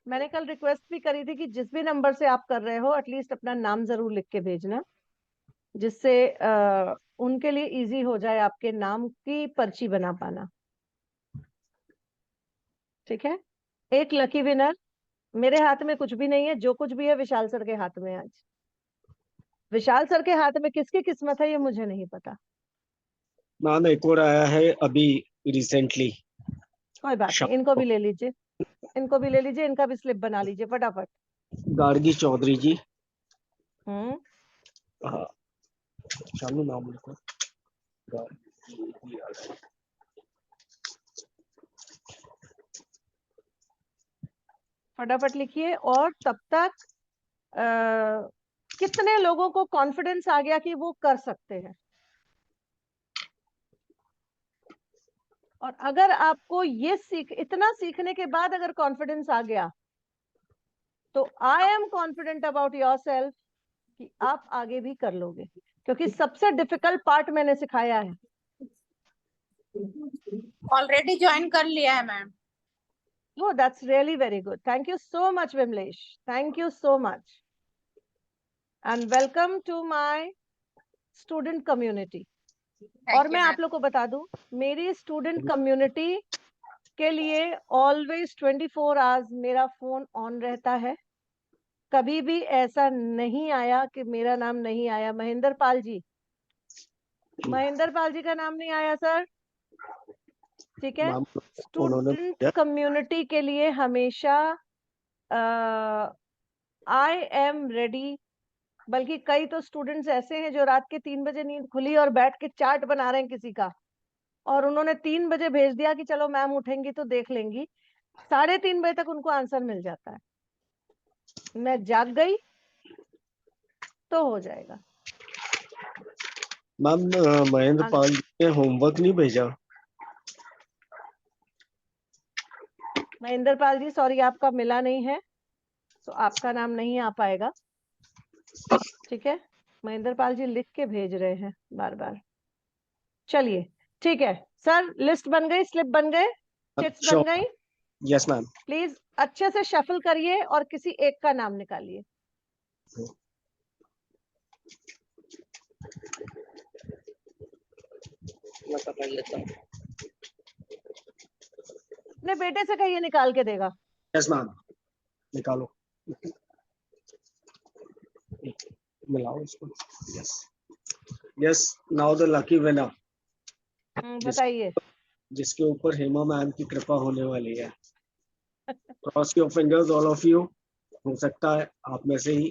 मैंने कल रिक्वेस्ट भी करी थी कि जिस भी नंबर से आप कर रहे हो एटलीस्ट अपना नाम जरूर लिख के भेजना, जिससे उनके लिए इजी हो जाए आपके नाम की पर्ची बना पाना। ठीक है, एक लकी विनर। मेरे हाथ में कुछ भी नहीं है, जो कुछ भी है विशाल सर के हाथ में है आज। विशाल सर के हाथ में किसकी किस्मत है ये मुझे नहीं पता। मैम एक और आया है अभी रिसेंटली। कोई बात नहीं, इनको भी ले लीजिए, इनको भी ले लीजिए, इनका भी स्लिप बना लीजिए फटाफट। गार्गी चौधरी जी। हम्म, हाँ, शानू नाम लिखो। गार्गी। फटाफट लिखिए। और तब तक कितने लोगों को कॉन्फिडेंस आ गया कि वो कर सकते हैं? और अगर आपको ये इतना सीखने के बाद अगर कॉन्फिडेंस आ गया तो I am confident about yourself कि आप आगे भी कर लोगे, क्योंकि सबसे डिफिकल्ट पार्ट मैंने सिखाया है। ऑलरेडी ज्वाइन कर लिया है ma'am. Oh, that's really very good. Thank you so much, Vimlesh. Thank you so much. And welcome to my student community. और मैं आप लोग को बता दूं, मेरी स्टूडेंट कम्युनिटी के लिए ऑलवेज 24 आवर्स मेरा फोन ऑन रहता है। कभी भी ऐसा नहीं आया कि मेरा नाम नहीं आया। महेंद्र पाल जी, महेंद्र पाल जी का नाम नहीं आया सर। ठीक है, स्टूडेंट कम्युनिटी के लिए हमेशा आई एम रेडी। बल्कि कई तो स्टूडेंट्स ऐसे हैं जो रात के 3 बजे नींद खुली और बैठ के चार्ट बना रहे हैं किसी का, और उन्होंने 3 बजे भेज दिया कि चलो मैम उठेंगी तो देख लेंगी। 3:30 बजे तक उनको आंसर मिल जाता है। मैं जाग गई तो हो जाएगा। मैम महेंद्र पाल जी ने होमवर्क नहीं भेजा। महेंद्र पाल जी सॉरी, आपका मिला नहीं है तो आपका नाम नहीं आ पाएगा। ठीक है, महेंद्र पाल जी लिख के भेज रहे हैं बार बार। चलिए ठीक है सर, लिस्ट बन गई, स्लिप बन गए, चिट्स बन गई। Yes ma'am. प्लीज अच्छे से शफल करिए और किसी एक का नाम निकालिए। अपने बेटे से कहिए निकाल के देगा। यस मैम, निकालो, मिलाओ इसको। Yes yes, now the lucky winner. बताइए। जिसके ऊपर हेमा मैम की कृपा होने वाली है। Cross your fingers all of you. हो सकता है आप में से ही।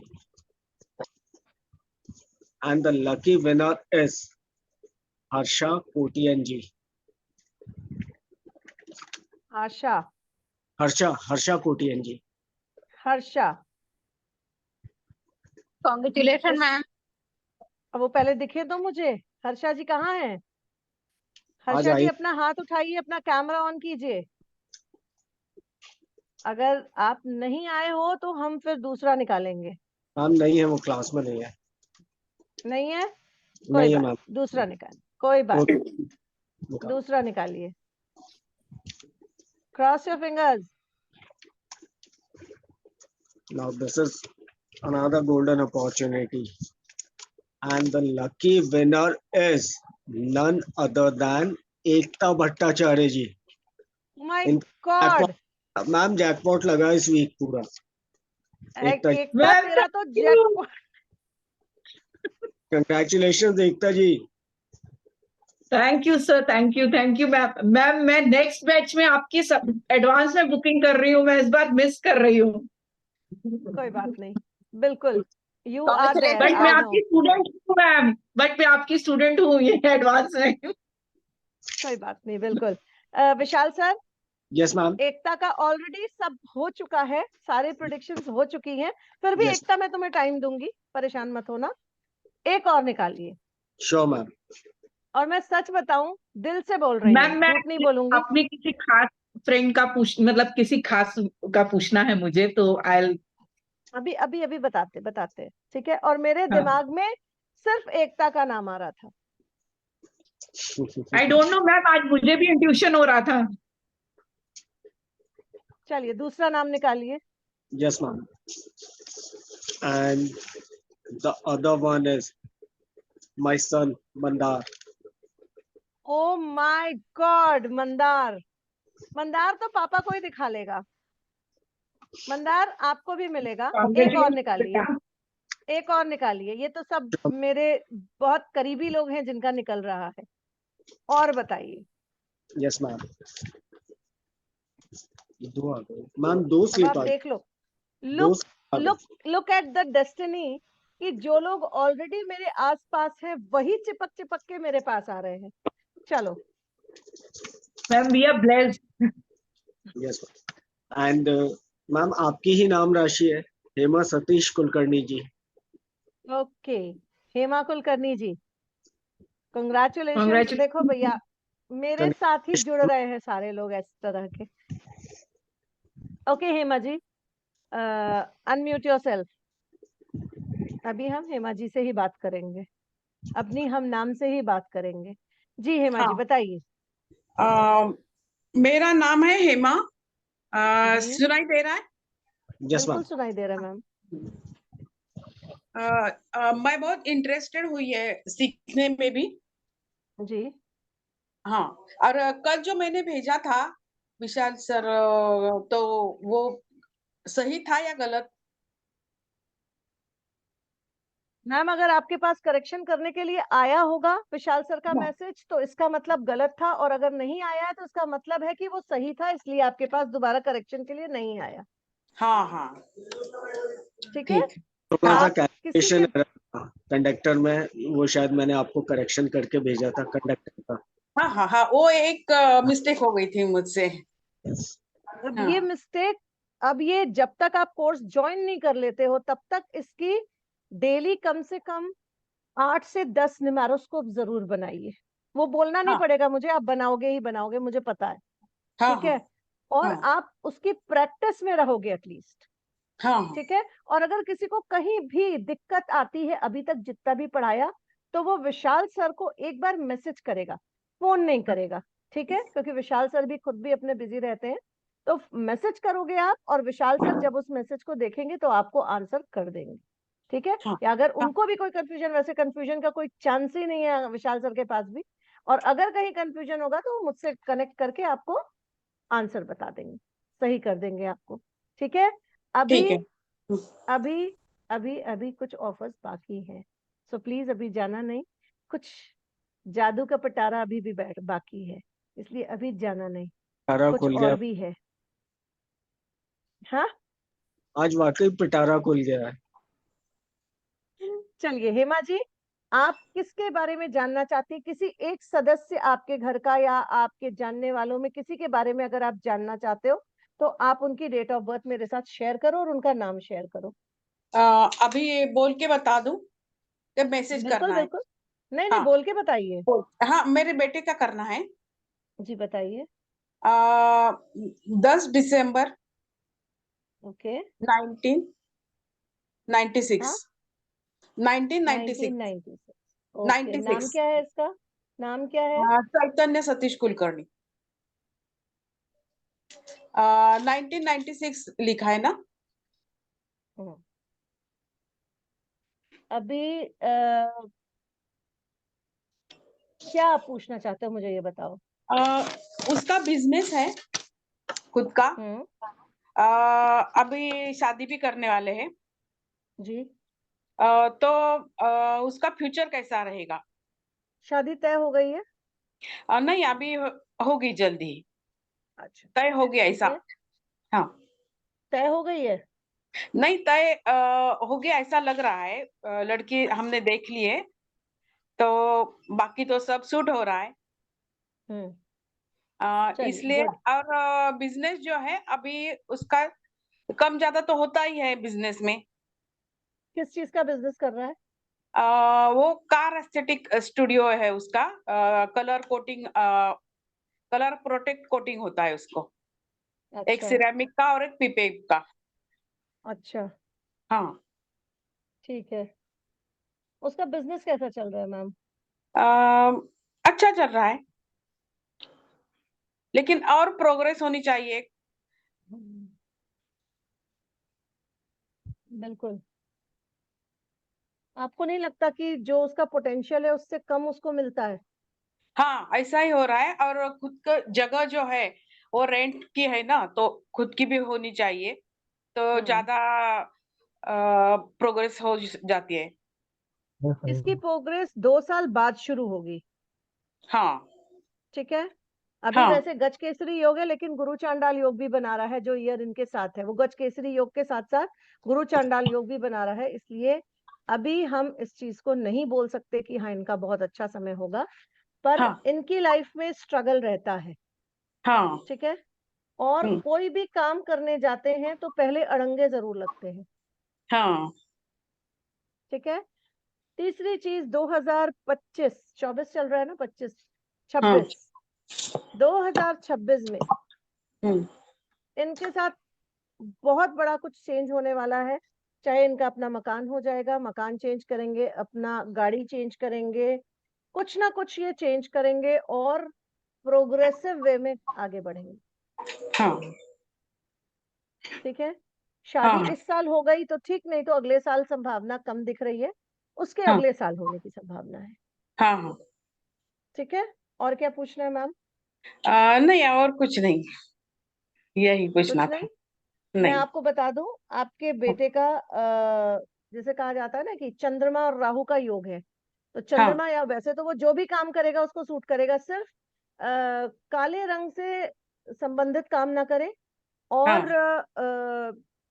And the lucky winner is Harsha Kotian ji. Asha, Harsha Kotian ji. Harsha, congratulation ma'am. अब वो पहले दिखे तो मुझे। हर्षा जी कहाँ हैं? हर्षा जी अपना हाथ उठाइए, अपना कैमरा ऑन कीजिए। अगर आप नहीं आए हो तो हम फिर दूसरा निकालेंगे। मैम नहीं है, वो क्लास में नहीं है। नहीं है, नहीं कोई है बात, मैम। दूसरा निकाल, कोई बात, निकालो। दूसरा निकालिए। Cross your fingers. Now this is another golden opportunity, and the lucky winner is none other than Ekta Bhattacharya ji. My god ma'am jackpot लगा इस वीक पूरा। एकता तेरा तो jackpot. Congratulation Ekta ji. Thank you sir, thank you ma'am. Ma'am मैं next batch में आपकी advance में booking कर रही हूँ, मैं इस बार मिस कर रही हूँ। कोई बात नहीं, बिल्कुल यू आर देयर। बट मैं आपकी स्टूडेंट हूँ मैम, बट मैं आपकी स्टूडेंट हूँ ये एडवांस में। कोई बात नहीं, बिल्कुल। Vishal sir. Yes ma'am. Ekta का ऑलरेडी सब हो चुका है, सारे प्रेडिक्शंस हो चुकी हैं, फिर भी Yes. एकता मैं तुम्हें टाइम दूंगी, परेशान मत होना। एक और निकालिए। Sure ma'am. और मैं सच बताऊं, दिल से बोल रही हूँ, मैम मैं झूठ नहीं बोलूंगी। अपने किसी खास फ्रेंड का मतलब किसी खास का पूछना है मुझे, तो आई अभी अभी अभी बताते, ठीक है। और मेरे हाँ। दिमाग में सिर्फ एकता का नाम आ रहा था। आई डोंट नो मैम, आज मुझे भी इंट्यूशन हो रहा था। चलिए दूसरा नाम निकालिए। Yes, ma'am. And the other one is my son, Mandar. Oh my God, Mandar. Mandar तो पापा को ही दिखा लेगा। मंदार आपको भी मिलेगा। एक और निकालिए, एक और निकालिए। ये तो सब मेरे बहुत करीबी लोग हैं जिनका निकल रहा है। और बताइए। Yes, ma'am. दो आ गए मैम, दो अब सीट आप आ देख लो। दो लुक सीट आ गई। Look look at the destiny कि जो लोग ऑलरेडी मेरे आसपास हैं वही चिपक चिपक के मेरे पास आ रहे हैं। चलो ma'am we are blessed. Yes, ma'am. And ma'am आपकी ही नाम राशि है, Hema Satish Kulkarni ji. Okay, Hema Kulkarni ji, congratulation. Congratulations. देखो भैया, मेरे साथ ही जुड़ रहे हैं सारे लोग इस तरह के। Okay Hema ji, unmute yourself. अभी हम हेमा जी से ही बात करेंगे, अपनी हम नाम से ही बात करेंगे। जी हेमा जी हाँ। बताइए। मेरा नाम है हेमा। जी। सुनाई दे रहा है? Yes, बिल्कुल ma'am. सुनाई दे रहा है मैम। मैं बहुत इंटरेस्टेड हुई है सीखने में भी। जी। हाँ, और कल जो मैंने भेजा था विशाल सर, तो वो सही था या गलत? मैम अगर आपके पास करेक्शन करने के लिए आया होगा विशाल सर का मैसेज तो इसका मतलब गलत था, और अगर नहीं आया है तो इसका मतलब है कि वो सही था, इसलिए आपके पास दोबारा करेक्शन के लिए नहीं आया। हाँ हाँ, ठीक है। ठीक। थोड़ा सा आप किसी कैलकुलेशन के कंडक्टर में, वो शायद मैंने आपको करेक्शन करके भेजा था कंडक्टर का। हाँ हाँ हाँ, वो एक मिस्टेक हो गई थी मुझसे। अब हाँ। ये मिस्टेक, अब ये जब तक आप कोर्स ज्वाइन नहीं कर लेते हो तब तक इसकी डेली कम से कम 8 से 10 न्यूमेरोस्कोप जरूर बनाइए। वो बोलना नहीं हाँ पड़ेगा मुझे, आप बनाओगे ही बनाओगे, मुझे पता है। हाँ ठीक है। और हाँ आप उसकी प्रैक्टिस में रहोगे एटलीस्ट। हाँ ठीक है। और अगर किसी को कहीं भी दिक्कत आती है, अभी तक जितना भी पढ़ाया, तो वो विशाल सर को एक बार मैसेज करेगा, फोन नहीं करेगा। ठीक है, क्योंकि विशाल सर भी खुद भी अपने बिजी रहते हैं। तो मैसेज करोगे आप, और विशाल सर जब उस मैसेज को देखेंगे तो आपको आंसर कर देंगे। ठीक है। हाँ या अगर हाँ उनको भी कोई कंफ्यूजन, वैसे कंफ्यूजन का कोई चांस ही नहीं है विशाल सर के पास भी, और अगर कहीं कंफ्यूजन होगा तो वो मुझसे कनेक्ट करके आपको आंसर बता देंगे, सही कर देंगे आपको। ठीक है। अभी ठीक है। अभी अभी अभी कुछ ऑफर्स बाकी हैं, सो प्लीज अभी जाना नहीं। कुछ जादू का पटारा अभी भी बैठ बाकी है, इसलिए अभी जाना नहीं। पिटारा कुछ खुल और गया भी है। हाँ आज, वाकई पिटारा खुल गया है। चलिए हेमा जी, आप किसके बारे में जानना चाहती हैं? किसी एक सदस्य आपके घर का या आपके जानने वालों में किसी के बारे में अगर आप जानना चाहते हो तो आप उनकी डेट ऑफ बर्थ मेरे साथ शेयर करो और उनका नाम शेयर करो। अभी बोल के बता दूं कि मैसेज बिल्कुल करना है? बिल्कुल, नहीं नहीं हाँ बोल के बताइए। हाँ, मेरे बेटे का करना है। जी बताइए। 10 दिसंबर ओके। 1996। हाँ 1996। 1996। ओके, नाम 96। क्या है इसका? नाम क्या है? चैतन्य सतीश कुलकर्णी। 1996 लिखा है ना? अभी क्या आप पूछना चाहते हो, मुझे ये बताओ। उसका बिजनेस है खुद का। अभी शादी भी करने वाले हैं। जी। तो उसका फ्यूचर कैसा रहेगा? शादी तय हो गई है? नहीं, अभी होगी जल्दी। अच्छा, तय हो गया ठीक ऐसा? है। हाँ, तय हो गई है? नहीं तय हो गया ऐसा लग रहा है। लड़की हमने देख ली है, तो बाकी तो सब सूट हो रहा है। चलिए इसलिए। गुड। और बिजनेस जो है अभी उसका कम ज्यादा तो होता ही है बिजनेस में। किस चीज का बिजनेस कर रहा है? वो कार एस्थेटिक स्टूडियो है उसका, colour coating, colour protect coating होता है उसको, एक अच्छा सिरेमिक का और एक पीपे का। अच्छा हाँ। ठीक है। उसका बिजनेस कैसा चल रहा है मैम? अच्छा चल रहा है, लेकिन और प्रोग्रेस होनी चाहिए। बिल्कुल। आपको नहीं लगता कि जो उसका पोटेंशियल है उससे कम उसको मिलता है? हाँ, ऐसा ही हो रहा है। और खुद का जगह जो है वो रेंट की है ना, तो खुद की भी होनी चाहिए, तो ज्यादा प्रोग्रेस हो जाती है। इसकी प्रोग्रेस 2 साल बाद शुरू होगी। हाँ ठीक है। अभी हाँ वैसे गज केसरी योग है, लेकिन गुरु चांडाल योग भी बना रहा है जो ईयर इनके साथ है, वो गज केसरी योग के साथ साथ गुरु चांडाल योग भी बना रहा है। इसलिए अभी हम इस चीज को नहीं बोल सकते कि हाँ इनका बहुत अच्छा समय होगा, पर हाँ इनकी लाइफ में स्ट्रगल रहता है। हाँ। ठीक है। और हम्म, कोई भी काम करने जाते हैं तो पहले अड़ंगे जरूर लगते हैं। हाँ ठीक है। तीसरी चीज, 2025 24 चल रहा है ना, 25 हाँ। 26 2026 में हम्म, इनके साथ बहुत बड़ा कुछ चेंज होने वाला है। चाहे इनका अपना मकान हो जाएगा, मकान चेंज करेंगे, अपना गाड़ी चेंज करेंगे, कुछ ना कुछ ये चेंज करेंगे और प्रोग्रेसिव वे में आगे बढ़ेंगे। हाँ ठीक है। शादी हाँ इस साल हो गई तो ठीक, नहीं तो अगले साल संभावना कम दिख रही है, उसके हाँ अगले साल होने की संभावना है। हाँ हाँ। ठीक है। और क्या पूछना है मैम? नहीं, और कुछ नहीं, यही पूछना कुछ था। नहीं। मैं नहीं। आपको बता दूं, आपके बेटे का जैसे कहा जाता है ना कि चंद्रमा और राहु का योग है, तो हाँ चंद्रमा या वैसे तो वो जो भी काम करेगा उसको सूट करेगा, सिर्फ काले रंग से संबंधित काम ना करे, और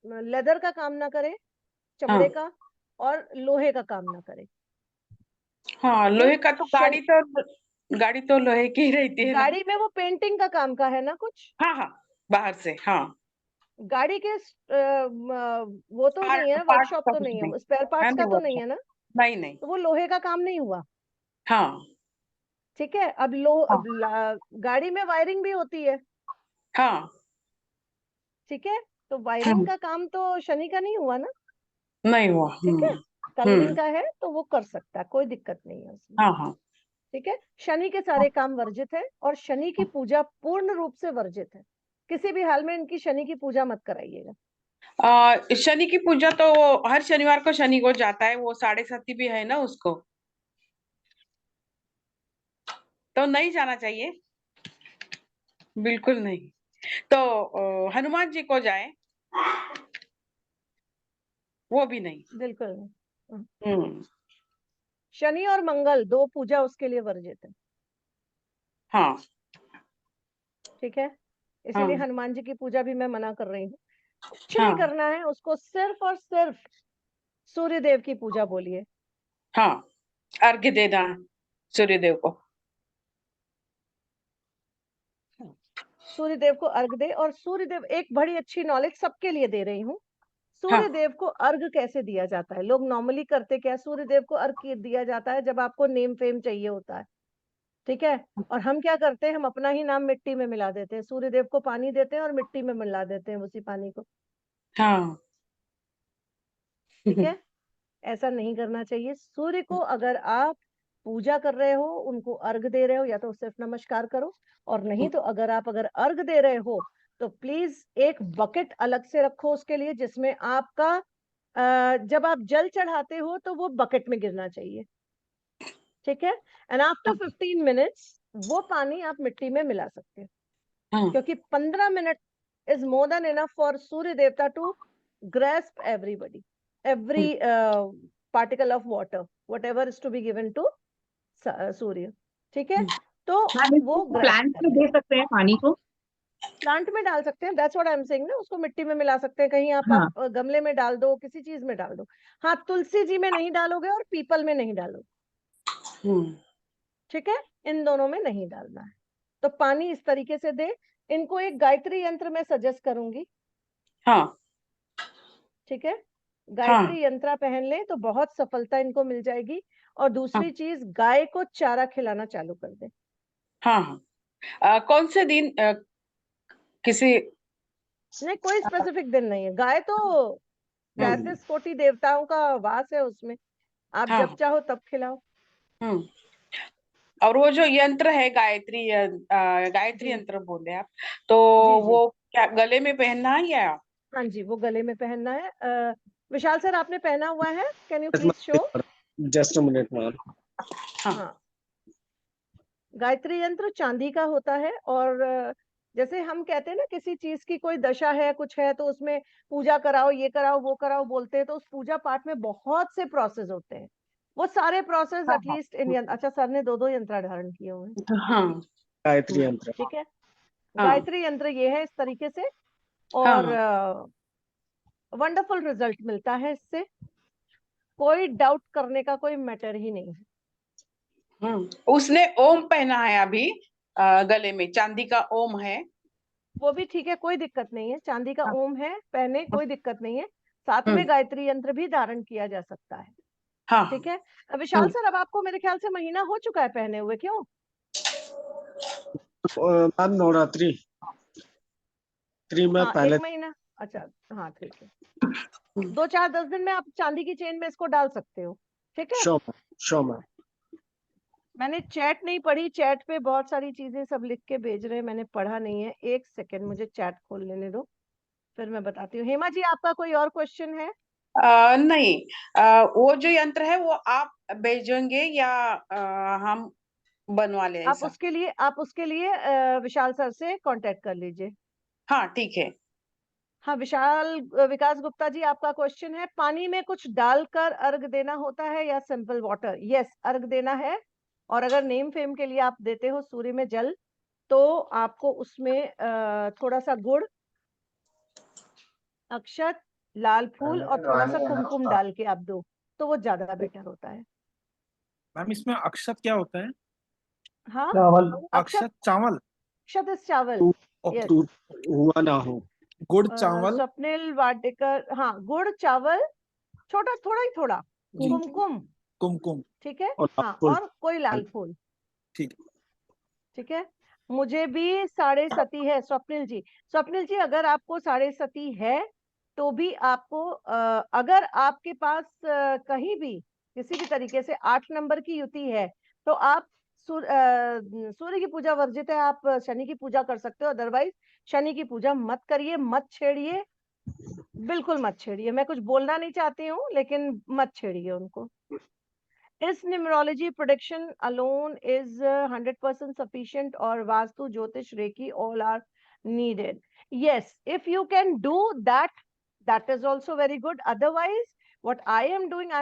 हाँ लेदर का काम ना करे, हाँ चमड़े का, और लोहे का काम ना करे। हाँ। लोहे सिर्फ का तो गाड़ी तो लोहे की ही रहती है ना। गाड़ी में वो पेंटिंग का काम का है ना कुछ, हाँ हाँ, बाहर से। हाँ, गाड़ी के वो तो नहीं है, पार्ट वर्कशॉप का तो कुछ नहीं नहीं है, स्पेयर है, पार्ट्स नहीं का तो नहीं वर्कशॉप। है ना, नहीं नहीं। तो वो लोहे का काम नहीं हुआ। हाँ ठीक है। अब हाँ गाड़ी में वायरिंग भी होती है। हाँ। ठीक है। तो वायरिंग हम्म, का काम तो शनि का नहीं हुआ ना। नहीं हुआ। ठीक है। कलरिंग हम्म। का है तो वो कर सकता है, कोई दिक्कत नहीं है उसमें। हाँ हाँ। ठीक है। शनि के सारे काम वर्जित है, और शनि की पूजा पूर्ण रूप से वर्जित है। किसी भी हाल में इनकी शनि की पूजा मत कराइएगा। शनि की पूजा तो हर शनिवार को शनि को जाता है, वो 7.5 भी है ना उसको, तो नहीं जाना चाहिए, बिल्कुल नहीं। तो हनुमान जी को जाए, वो भी नहीं। बिल्कुल नहीं। हम्म। शनि और मंगल दो पूजा उसके लिए वर्जित है। हाँ ठीक है। इसीलिए हाँ हनुमान जी की पूजा भी मैं मना कर रही हूँ। कुछ नहीं हाँ करना है उसको, सिर्फ और सिर्फ सूर्य देव की पूजा बोलिए। हाँ। अर्घ्य देना सूर्य देव को। सूर्य देव को अर्घ दे, और सूर्य देव, एक बड़ी अच्छी नॉलेज सबके लिए दे रही हूँ, हाँ सूर्य देव को अर्घ कैसे दिया जाता है। लोग नॉर्मली करते क्या, सूर्य देव को अर्घ दिया जाता है जब आपको नेम फेम चाहिए होता है। ठीक है। और हम क्या करते हैं, हम अपना ही नाम मिट्टी में मिला देते हैं, सूर्य देव को पानी देते हैं और मिट्टी में मिला देते हैं उसी पानी को। हाँ। ठीक है। ऐसा नहीं करना चाहिए। सूर्य को अगर आप पूजा कर रहे हो, उनको अर्घ दे रहे हो, या तो सिर्फ नमस्कार करो, और नहीं तो अगर अर्घ दे रहे हो तो प्लीज एक बकेट अलग से रखो उसके लिए, जिसमें आपका जब आप जल चढ़ाते हो तो वो बकेट में गिरना चाहिए। ठीक है। एंड आफ्टर 15 मिनट्स वो पानी आप मिट्टी में मिला सकते हो, हाँ क्योंकि 15 minute is more than enough for Surya devta to grasp every particle of water whatever is to be given to सूर्य। ठीक है। तो मैम वो इसको ग्रेस्प प्लांट कर में ले। दे सकते हैं पानी को? प्लांट में डाल सकते हैं, that's what I am saying ना, उसको मिट्टी में मिला सकते हैं, कहीं आप हाँ गमले में डाल दो, किसी चीज में डाल दो। हाँ, तुलसी जी में नहीं डालोगे और पीपल में नहीं डालोगे। हम्म, ठीक है। इन दोनों में नहीं डालना है। तो पानी इस तरीके से दे। इनको एक गायत्री यंत्र में सजेस्ट करूंगी। हाँ ठीक है। गायत्री यंत्रा पहन ले तो बहुत सफलता इनको मिल जाएगी। और दूसरी चीज, गाय को चारा खिलाना चालू कर दे। हाँ हाँ। कौन से दिन किसी नहीं, कोई स्पेसिफिक दिन नहीं है। गाय तो 33 कोटि देवताओं का वास है उसमें, आप हाँ जब चाहो तब खिलाओ। हम्म। और वो जो यंत्र है गायत्री जी यंत्र बोले आप, तो जी जी। वो क्या गले में पहनना है या? हाँ जी, वो गले में पहनना है। विशाल सर, आपने पहना हुआ है? Can you Yes, please show? ma'am. Just a minute, ma'am. हाँ हाँ, गायत्री यंत्र चांदी का होता है। और जैसे हम कहते हैं ना, किसी चीज की कोई दशा है, कुछ है, तो उसमें पूजा कराओ, ये कराओ, वो कराओ बोलते हैं, तो उस पूजा पाठ में बहुत से प्रोसेस होते हैं। वो सारे प्रोसेस एटलीस्ट इन यंत्र। अच्छा, सर ने 2 धारण किए हुए हैं। हाँ गायत्री यंत्र। ठीक है, हाँ गायत्री यंत्र ये है इस तरीके से। हाँ और वंडरफुल रिजल्ट मिलता है इससे, कोई डाउट करने का कोई मैटर ही नहीं है। उसने ओम पहना है अभी, गले में चांदी का ओम है। वो भी ठीक है, कोई दिक्कत नहीं है। चांदी का ओम है, पहने, कोई दिक्कत नहीं है। साथ में हम्म, गायत्री यंत्र भी धारण किया जा सकता है। हाँ ठीक है। विशाल सर, अब आपको मेरे ख्याल से महीना हो चुका है पहने हुए, क्यों? मैम नवरात्रि में हाँ, पहले 1 महीना। अच्छा, हाँ ठीक है। 2-4-10 दिन में आप चांदी की चेन में इसको डाल सकते हो। ठीक है। Show ma'am. मैंने चैट नहीं पढ़ी, चैट पे बहुत सारी चीजें सब लिख के भेज रहे हैं, मैंने पढ़ा नहीं है। 1 सेकेंड, मुझे चैट खोल लेने दो, फिर मैं बताती हूँ। हेमा जी, आपका कोई और क्वेश्चन है? नहीं, वो जो यंत्र है वो आप भेजेंगे या हम बनवा ले आप ऐसा? उसके लिए विशाल सर से कांटेक्ट कर लीजिए। हाँ ठीक है। हाँ, विकास गुप्ता जी, आपका क्वेश्चन है, पानी में कुछ डालकर अर्घ देना होता है या सिंपल वाटर? यस, अर्घ देना है। और अगर नेम फेम के लिए आप देते हो सूर्य में जल, तो आपको उसमें थोड़ा सा गुड़, अक्षत, लाल फूल और थोड़ा सा कुमकुम डाल के आप दो, तो वो ज्यादा बेटर होता है। मैम इसमें अक्षत क्या होता है? हाँ, चावल। अक्षत, अक्षत चावल, अक्षत इज चावल। ओके। यस। हुआ ना हो। गुड़ चावल, स्वप्निल वाडेकर, हाँ, गुड़ चावल, छोटा, थोड़ा ही थोड़ा, जी, कुमकुम। कुमकुम, ठीक है। और हाँ, फुल और कोई लाल फूल। ठीक। ठीक है। मुझे भी 7.5 है स्वप्निल जी। स्वप्निल जी, अगर आपको 7.5 है, तो भी आपको अगर आपके पास कहीं भी किसी भी तरीके से 8 नंबर की युति है, तो आप सूर्य की पूजा वर्जित है, आप शनि की पूजा कर सकते हो। अदरवाइज शनि की पूजा मत करिए, मत छेड़िए, बिल्कुल मत छेड़िए। मैं कुछ बोलना नहीं चाहती हूँ, लेकिन मत छेड़िए उनको। Is numerology prediction alone is 100% sufficient, or Vastu, Jyotish, Reiki, all are needed? Yes, if you can do that, that is also very good. Otherwise, what I am doing,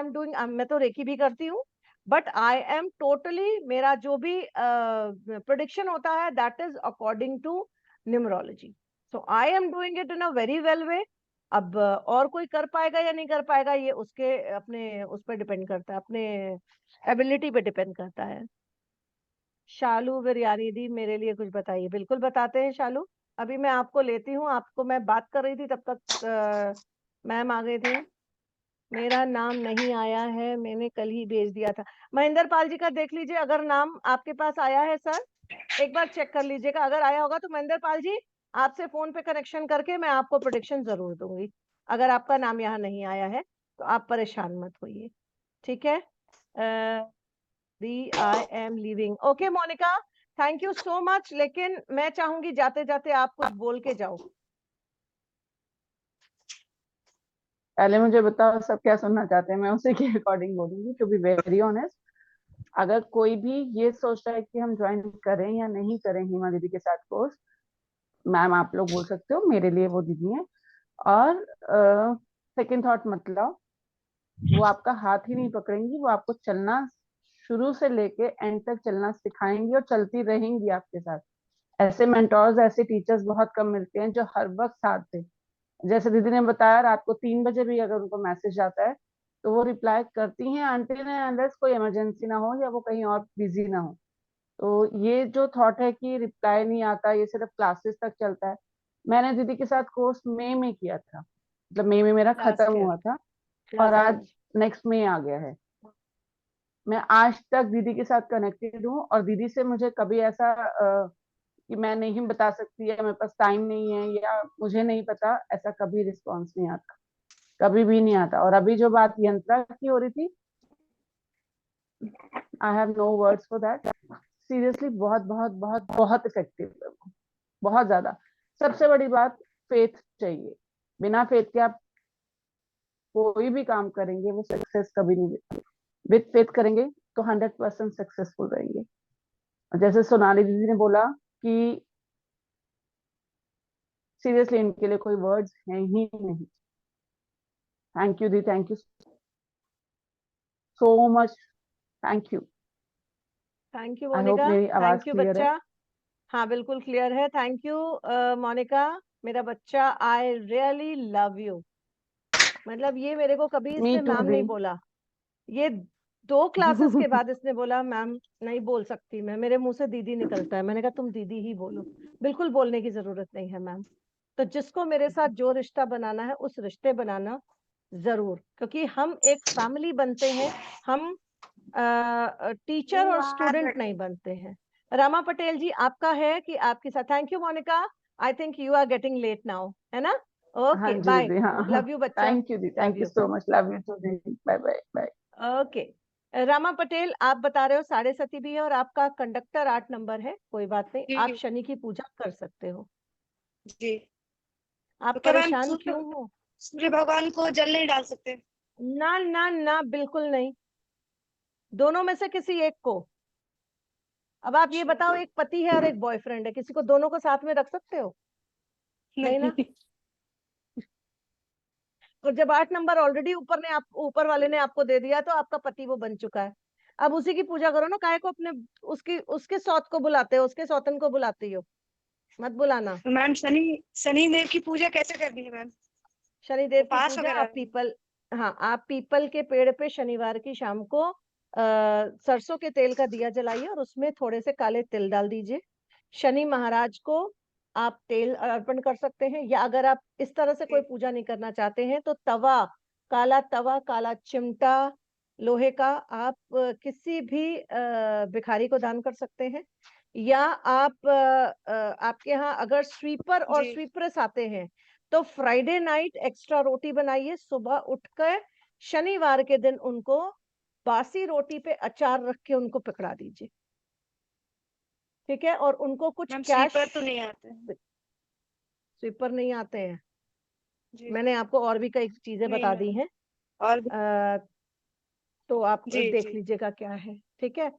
मैं तो रेकी भी करती हूँ, but I am totally, मेरा जो भी prediction होता है, that is according to numerology. So I am doing it in a very well way. अब और कोई कर पाएगा या नहीं कर पाएगा, ये उसके अपने उस पर डिपेंड करता है, अपने एबिलिटी पे डिपेंड करता है। शालू बिरयानी दी, मेरे लिए कुछ बताइए। बिल्कुल बताते हैं शालू, अभी मैं आपको लेती हूँ। आपको मैं बात कर रही थी, तब तक मैम आ गई थी। मेरा नाम नहीं आया है, मैंने कल ही भेज दिया था। महेंद्र पाल जी का देख लीजिए, अगर नाम आपके पास आया है सर, एक बार चेक कर लीजिएगा। अगर आया होगा तो महेंद्र पाल जी, आपसे फोन पे कनेक्शन करके मैं आपको प्रोडिक्शन जरूर दूंगी। अगर आपका नाम यहाँ नहीं आया है तो आप परेशान मत होइए। ठीक है। I am living. Okay Monika, thank you so much. लेकिन मैं चाहूंगी जाते जाते आप कुछ बोल के जाओ। पहले मुझे बताओ सब क्या सुनना चाहते हैं, मैं उसी के अकॉर्डिंग बोलूंगी। टू बी वेरी ऑनेस्ट, अगर कोई भी ये सोच रहा है कि हम ज्वाइन करें या नहीं करें हिमा दीदी के साथ कोर्स, मैम आप लोग बोल सकते हो, मेरे लिए वो दीदी है। और सेकंड थॉट मत लाओ, वो आपका हाथ ही नहीं पकड़ेंगी, वो आपको चलना शुरू से लेके एंड तक चलना सिखाएंगी और चलती रहेंगी आपके साथ। ऐसे मेंटोर्स, ऐसे टीचर्स बहुत कम मिलते हैं जो हर वक्त साथ दें। जैसे दीदी ने बताया, रात को 3 बजे भी अगर उनको मैसेज आता है तो वो रिप्लाई करती हैं, अनटिल एंड अनलेस कोई इमरजेंसी ना हो या वो कहीं और बिजी ना हो। तो ये जो थॉट है कि रिप्लाई नहीं आता, ये सिर्फ क्लासेस तक चलता है। मैंने दीदी के साथ कोर्स मई में किया था, मतलब मई में मेरा लास्ट खत्म ईयर। हुआ था। और आज नेक्स्ट में आ गया है। मैं आज तक दीदी के साथ कनेक्टेड हूँ और दीदी से मुझे कभी ऐसा कि मैं नहीं बता सकती या मेरे पास टाइम नहीं है या मुझे नहीं पता, ऐसा कभी रिस्पॉन्स नहीं आता, कभी भी नहीं आता। और अभी जो बात यंत्रा की हो रही थी, I have no words for that. Seriously बहुत बहुत बहुत बहुत इफेक्टिव है वो, बहुत ज्यादा। सबसे बड़ी बात फेथ चाहिए, बिना फेथ के आप कोई भी काम करेंगे वो सक्सेस कभी नहीं देते। विद फेथ करेंगे तो 100% सक्सेसफुल रहेंगे। और जैसे सोनाली दीदी ने बोला कि सीरियसली इनके लिए कोई वर्ड्स हैं ही नहीं। थैंक यू दी, thank you so much, thank you. Thank you I hope Monika, मेरी आवाज थैंक यू क्लियर है। बच्चा। हाँ बिल्कुल क्लियर है। थैंक यू मोनिका, मेरा बच्चा। I really love you. मतलब ये मेरे को कभी मी इसने टू मैम दी। नहीं बोला, ये 2 क्लासेस के बाद इसने बोला मैम नहीं बोल सकती मैं, मेरे मुंह से दीदी निकलता है। मैंने कहा तुम दीदी ही बोलो, बिल्कुल बोलने की जरूरत नहीं है मैम। तो जिसको मेरे साथ जो रिश्ता बनाना है उस रिश्ते बनाना जरूर, क्योंकि हम एक फैमिली बनते हैं, हम टीचर और स्टूडेंट नहीं बनते हैं। रामा पटेल जी आपका है कि आपके साथ? Thank you Monika, I think you are getting late now, है ना? हाँ ओके जी बाय, दीदी, हाँ। लव यू बच्चा, थैंक यू दी, love thank you you. So much, love you too दी, bye bye bye. Okay Rama Patel, आप बता रहे हो 7:30 भी है और आपका कंडक्टर 8 नंबर है, कोई बात नहीं, आप शनि की पूजा कर सकते हो। जी। आप तो क्या मैम परेशान क्यों हो? सूर्य भगवान को जल नहीं डाल सकते? ना ना ना, बिल्कुल नहीं, दोनों में से किसी एक को। अब आप ये बताओ, एक पति है और एक बॉयफ्रेंड है, किसी को दोनों को साथ में रख सकते हो? नहीं ना। और जब 8 नंबर ऑलरेडी ऊपर वाले ने आपको दे दिया तो आपका पति वो बन चुका है। अब उसी की पूजा करो ना, काहे को अपने उसके सौत को बुलाते हो, उसके सौतन को बुलाती हो, मत बुलाना। तो मैम शनि देव की पूजा कैसे करनी है मैम? शनिदेव की उपास पूजा वगैरह? आप पीपल के पेड़ पे शनिवार की शाम को सरसों के तेल का दिया जलाइए और उसमें थोड़े से काले तिल डाल दीजिए। शनि महाराज को आप तेल अर्पण कर सकते हैं, या अगर आप इस तरह से कोई पूजा नहीं करना चाहते हैं तो तवा, काला चिमटा लोहे का आप किसी भी भिखारी को दान कर सकते हैं। या आप आपके यहाँ अगर स्वीपर और स्वीपरेस आते हैं तो फ्राइडे नाइट एक्स्ट्रा रोटी बनाइए, सुबह उठकर शनिवार के दिन उनको बासी रोटी पे अचार रख के उनको पकड़ा दीजिए, ठीक है? और उनको कुछ कैश। स्वीपर तो नहीं आते? स्वीपर नहीं आते हैं? जी। मैंने आपको और भी कई चीजें बता दी हैं, और तो आप जी, देख जी। लीजिएगा क्या है, ठीक है?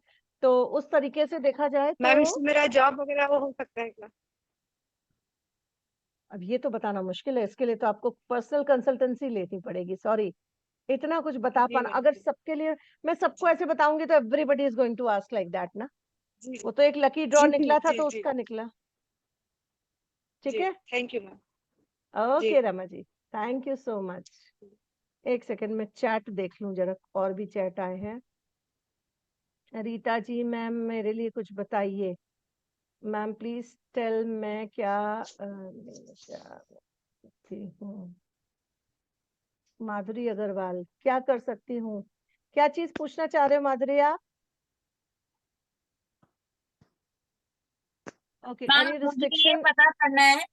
तो उस तरीके से देखा जाए मैम तो इसमें मेरा जॉब वगैरह वो हो सकता है क्या? अब ये तो बताना मुश्किल है, इसके लिए तो आपको पर्सनल कंसल्टेंसी लेनी पड़ेगी। सॉरी, इतना कुछ बता जी पाना, मैम, अगर जी। सबके लिए मैं सबको ऐसे बताऊंगी तो everybody is going to ask like that ना। जी वो तो एक लकी ड्रॉ जी निकला था जी तो जी उसका निकला, ठीक जी। है? Thank you ma'am. जी। Okay Rama ji, thank you so much. एक सेकंड में चैट देख लूं जरा, और भी चैट आए हैं। रीता जी, मैम मेरे लिए कुछ बताइए मैम, प्लीज टेल, मैं क्या सकती हूँ? माधुरी अग्रवाल, क्या कर सकती हूँ? क्या चीज पूछना चाह रहे हो माधुरी आप? ओके, मैम एनी मुझे ये रिस्ट्रिक्शन? पता करना है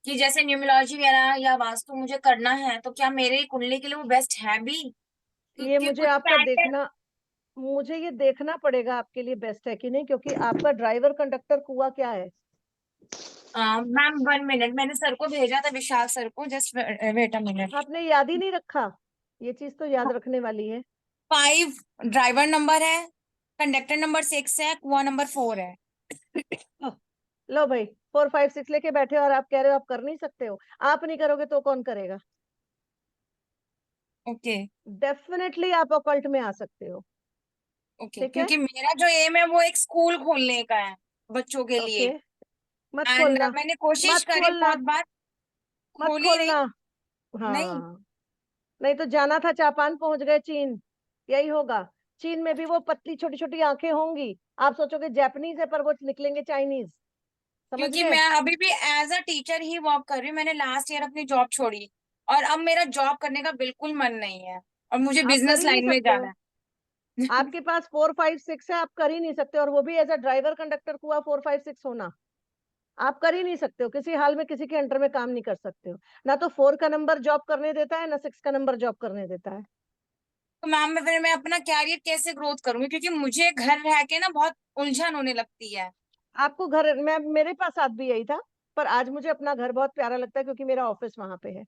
कि जैसे न्यूमरोलॉजी वगैरह या वास्तु मुझे करना है तो क्या मेरे कुंडली के लिए वो बेस्ट है भी? ये क्योंकि मुझे कुछ आपका पैटर्न। देखना, मुझे ये देखना पड़ेगा आपके लिए बेस्ट है कि नहीं, क्योंकि आपका ड्राइवर कंडक्टर कुआ क्या है? मैम 1 मिनट, मैंने सर को भेजा था, विशाल सर को, जस्ट वेट अ मिनट। आपने याद ही नहीं रखा? ये चीज तो याद रखने वाली है। 5 ड्राइवर नंबर है, कंडक्टर नंबर 6 है, कुआ नंबर 4 है। लो भाई, 4 5 6 लेके बैठे हो और आप कह रहे हो आप कर नहीं सकते हो। आप नहीं करोगे तो कौन करेगा? ओके डेफिनेटली आप ऑकल्ट में आ सकते हो, ओके, ठीक है? क्योंकि मेरा जो एम है वो एक स्कूल खोलने का है बच्चों के लिए। ओके, मत एंड खोलना, मैंने कोशिश मत करी खोलना, बहुत बार, मत खोल ही खोलना। नहीं। नहीं। हाँ, नहीं तो जाना था जापान, पहुंच गए चीन, यही होगा। चीन में भी वो पतली छोटी छोटी आंखें होंगी, आप सोचोगे जापानीज है पर वो निकलेंगे चाइनीज, समझ क्योंकि गए? मैं अभी भी एज अ टीचर ही वर्क कर रही हूँ, मैंने लास्ट ईयर अपनी जॉब छोड़ी और अब मेरा जॉब करने का बिल्कुल मन नहीं है। और मुझे आप बिजनेस कर ही नहीं लाइन में सकते हो। जाना है। आपके पास 4, 5, 6 है, आप कर ही नहीं सकते, और वो भी एज अ ड्राइवर कंडक्टर हुआ 4, 5, 6 होना आप कर ही नहीं सकते हो। किसी हाल में किसी के अंडर में काम नहीं कर सकते हो। ना तो 4 का नंबर जॉब करने देता है, ना 6 का नंबर जॉब करने देता है। तो मैम फिर मैं अपना कैरियर कैसे ग्रोथ करूंगी, क्योंकि मुझे घर रह के ना बहुत उलझन होने लगती है। आपको घर, मैं मेरे पास साथ भी यही था, पर आज मुझे अपना घर बहुत प्यारा लगता है क्योंकि मेरा ऑफिस वहां पे है।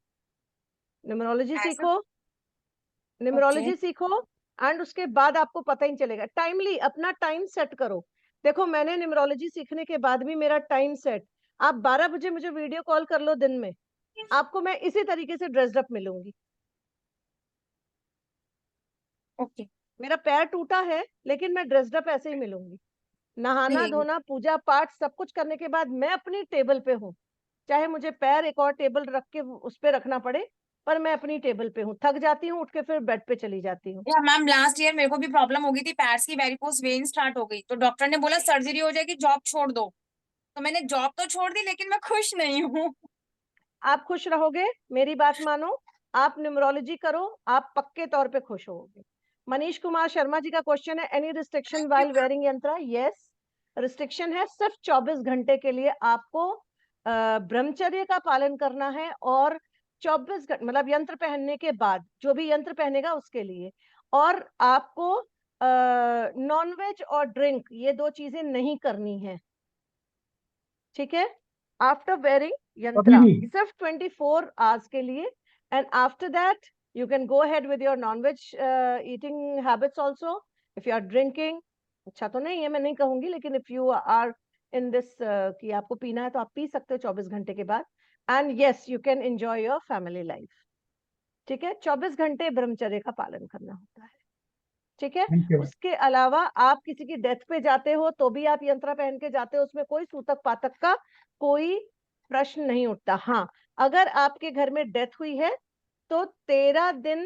न्यूमरोलॉजी ऐसा सीखो, ओके न्यूमरोलॉजी सीखो, एंड उसके बाद आपको पता ही नहीं चलेगा। टाइमली अपना टाइम सेट करो। देखो मैंने न्यूमरोलॉजी सीखने के बाद भी मेरा टाइम सेट, आप 12 बजे मुझे वीडियो कॉल कर लो दिन में, आपको मैं इसी तरीके से ड्रेस्ड अप मिलूंगी। ओके। मेरा पैर टूटा है लेकिन मैं ड्रेस्ड अप ऐसे ही मिलूंगी। नहाना नहीं धोना पूजा पाठ सब कुछ करने के बाद मैं अपनी टेबल पे हूँ, चाहे मुझे पैर एक और टेबल रख के उस पे रखना पड़े, पर मैं अपनी टेबल पे हूँ। थक जाती हूँ, उठ के फिर बेड पे चली जाती हूँ। या मैम लास्ट ईयर मेरे को भी प्रॉब्लम हो गई थी, पैर्स की वेरिकोस वेन स्टार्ट हो गई, तो डॉक्टर ने बोला सर्जरी हो जाएगी, जॉब छोड़ दो। तो मैंने जॉब तो छोड़ दी, लेकिन मैं खुश नहीं हूँ। आप खुश रहोगे, मेरी बात मानो, आप न्यूमरोलॉजी करो, आप पक्के तौर पे खुश होगे। मनीष कुमार शर्मा जी का क्वेश्चन है, एनी रिस्ट्रिक्शन व्हाइल वेयरिंग यंत्र? यस, रिस्ट्रिक्शन है। सिर्फ 24 घंटे के लिए आपको ब्रह्मचर्य का पालन करना है, और 24 घंटे मतलब यंत्र पहनने के बाद, जो भी यंत्र पहनेगा उसके लिए, और आपको नॉनवेज और ड्रिंक ये 2 चीजें नहीं करनी है, ठीक है? आफ्टर वेयरिंग यंत्रा सिर्फ 24 आवर्स के लिए, and after that you can go ahead with your non-veg eating habits also. If you are drinking, अच्छा तो नहीं है, मैं नहीं कहूंगी, लेकिन if you are in this कि आपको पीना है तो आप पी सकते हो 24 घंटे के बाद, and yes you can enjoy your family life, ठीक है? 24 घंटे ब्रह्मचर्य का पालन करना होता है, ठीक है? उसके अलावा आप किसी की डेथ पे जाते हो तो भी आप यंत्र पहन के जाते हो, उसमें कोई सूतक पातक का कोई प्रश्न नहीं उठता। हाँ, अगर आपके घर में डेथ हुई है तो 13 दिन,